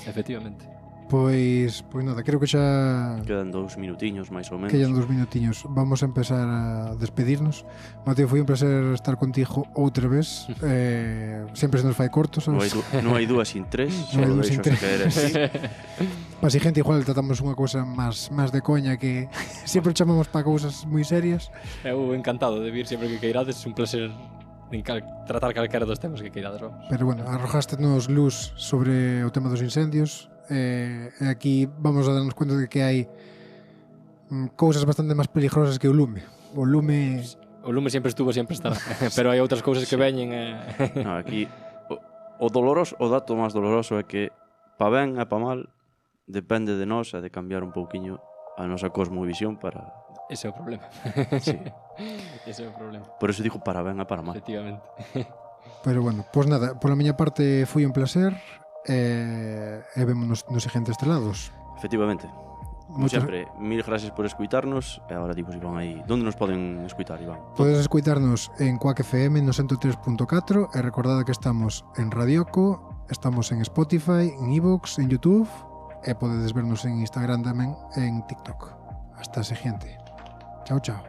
Efectivamente. Pois nada, creo que xa Quedan 2 minutiños, máis ou menos. quedan 2 minutiños. Vamos a empezar a despedirnos. Mateo, foi un placer estar contigo outra vez. Sempre se nos fai corto, Non sabes? hai dúas sin tres. Non hai Só dúas sin deixo tres. que era así. Para si gente igual tratamos unha cousa máis de coña que sempre chamamos para cousas moi serias. Eu encantado de vir sempre que queirades, un placer tratar calquera dos temas que queirades, vamos. Pero bueno, arrojástenos luz sobre o tema dos incendios. E aquí vamos a darnos cuenta de que hai cousas bastante máis peligrosas que o lume. O lume... O lume sempre estuvo, sempre estará. Pero hai outras cousas que veñen No, aquí o doloroso, o dato máis doloroso é que pa ben e pa mal depende de nós e de cambiar un pouquiño a nosa cosmovisión para... Ese é o problema. Sí. Ese é o problema. Por eso digo para ben e para mal. Efectivamente. Pero bueno, pois nada, pola miña parte foi un placer e vémonos nos seguintes telados. Efectivamente. Como Muchas- sempre, mil gracias por escuitarnos e agora digo, Iván, aí, onde nos poden escuitar, Iván? Podes escuitarnos en Quack FM no 103.4 e recordade que estamos en Radioco, estamos en Spotify, en iVoox, en YouTube e podedes vernos en Instagram tamén e en TikTok. Hasta a seguinte. Chao, chao.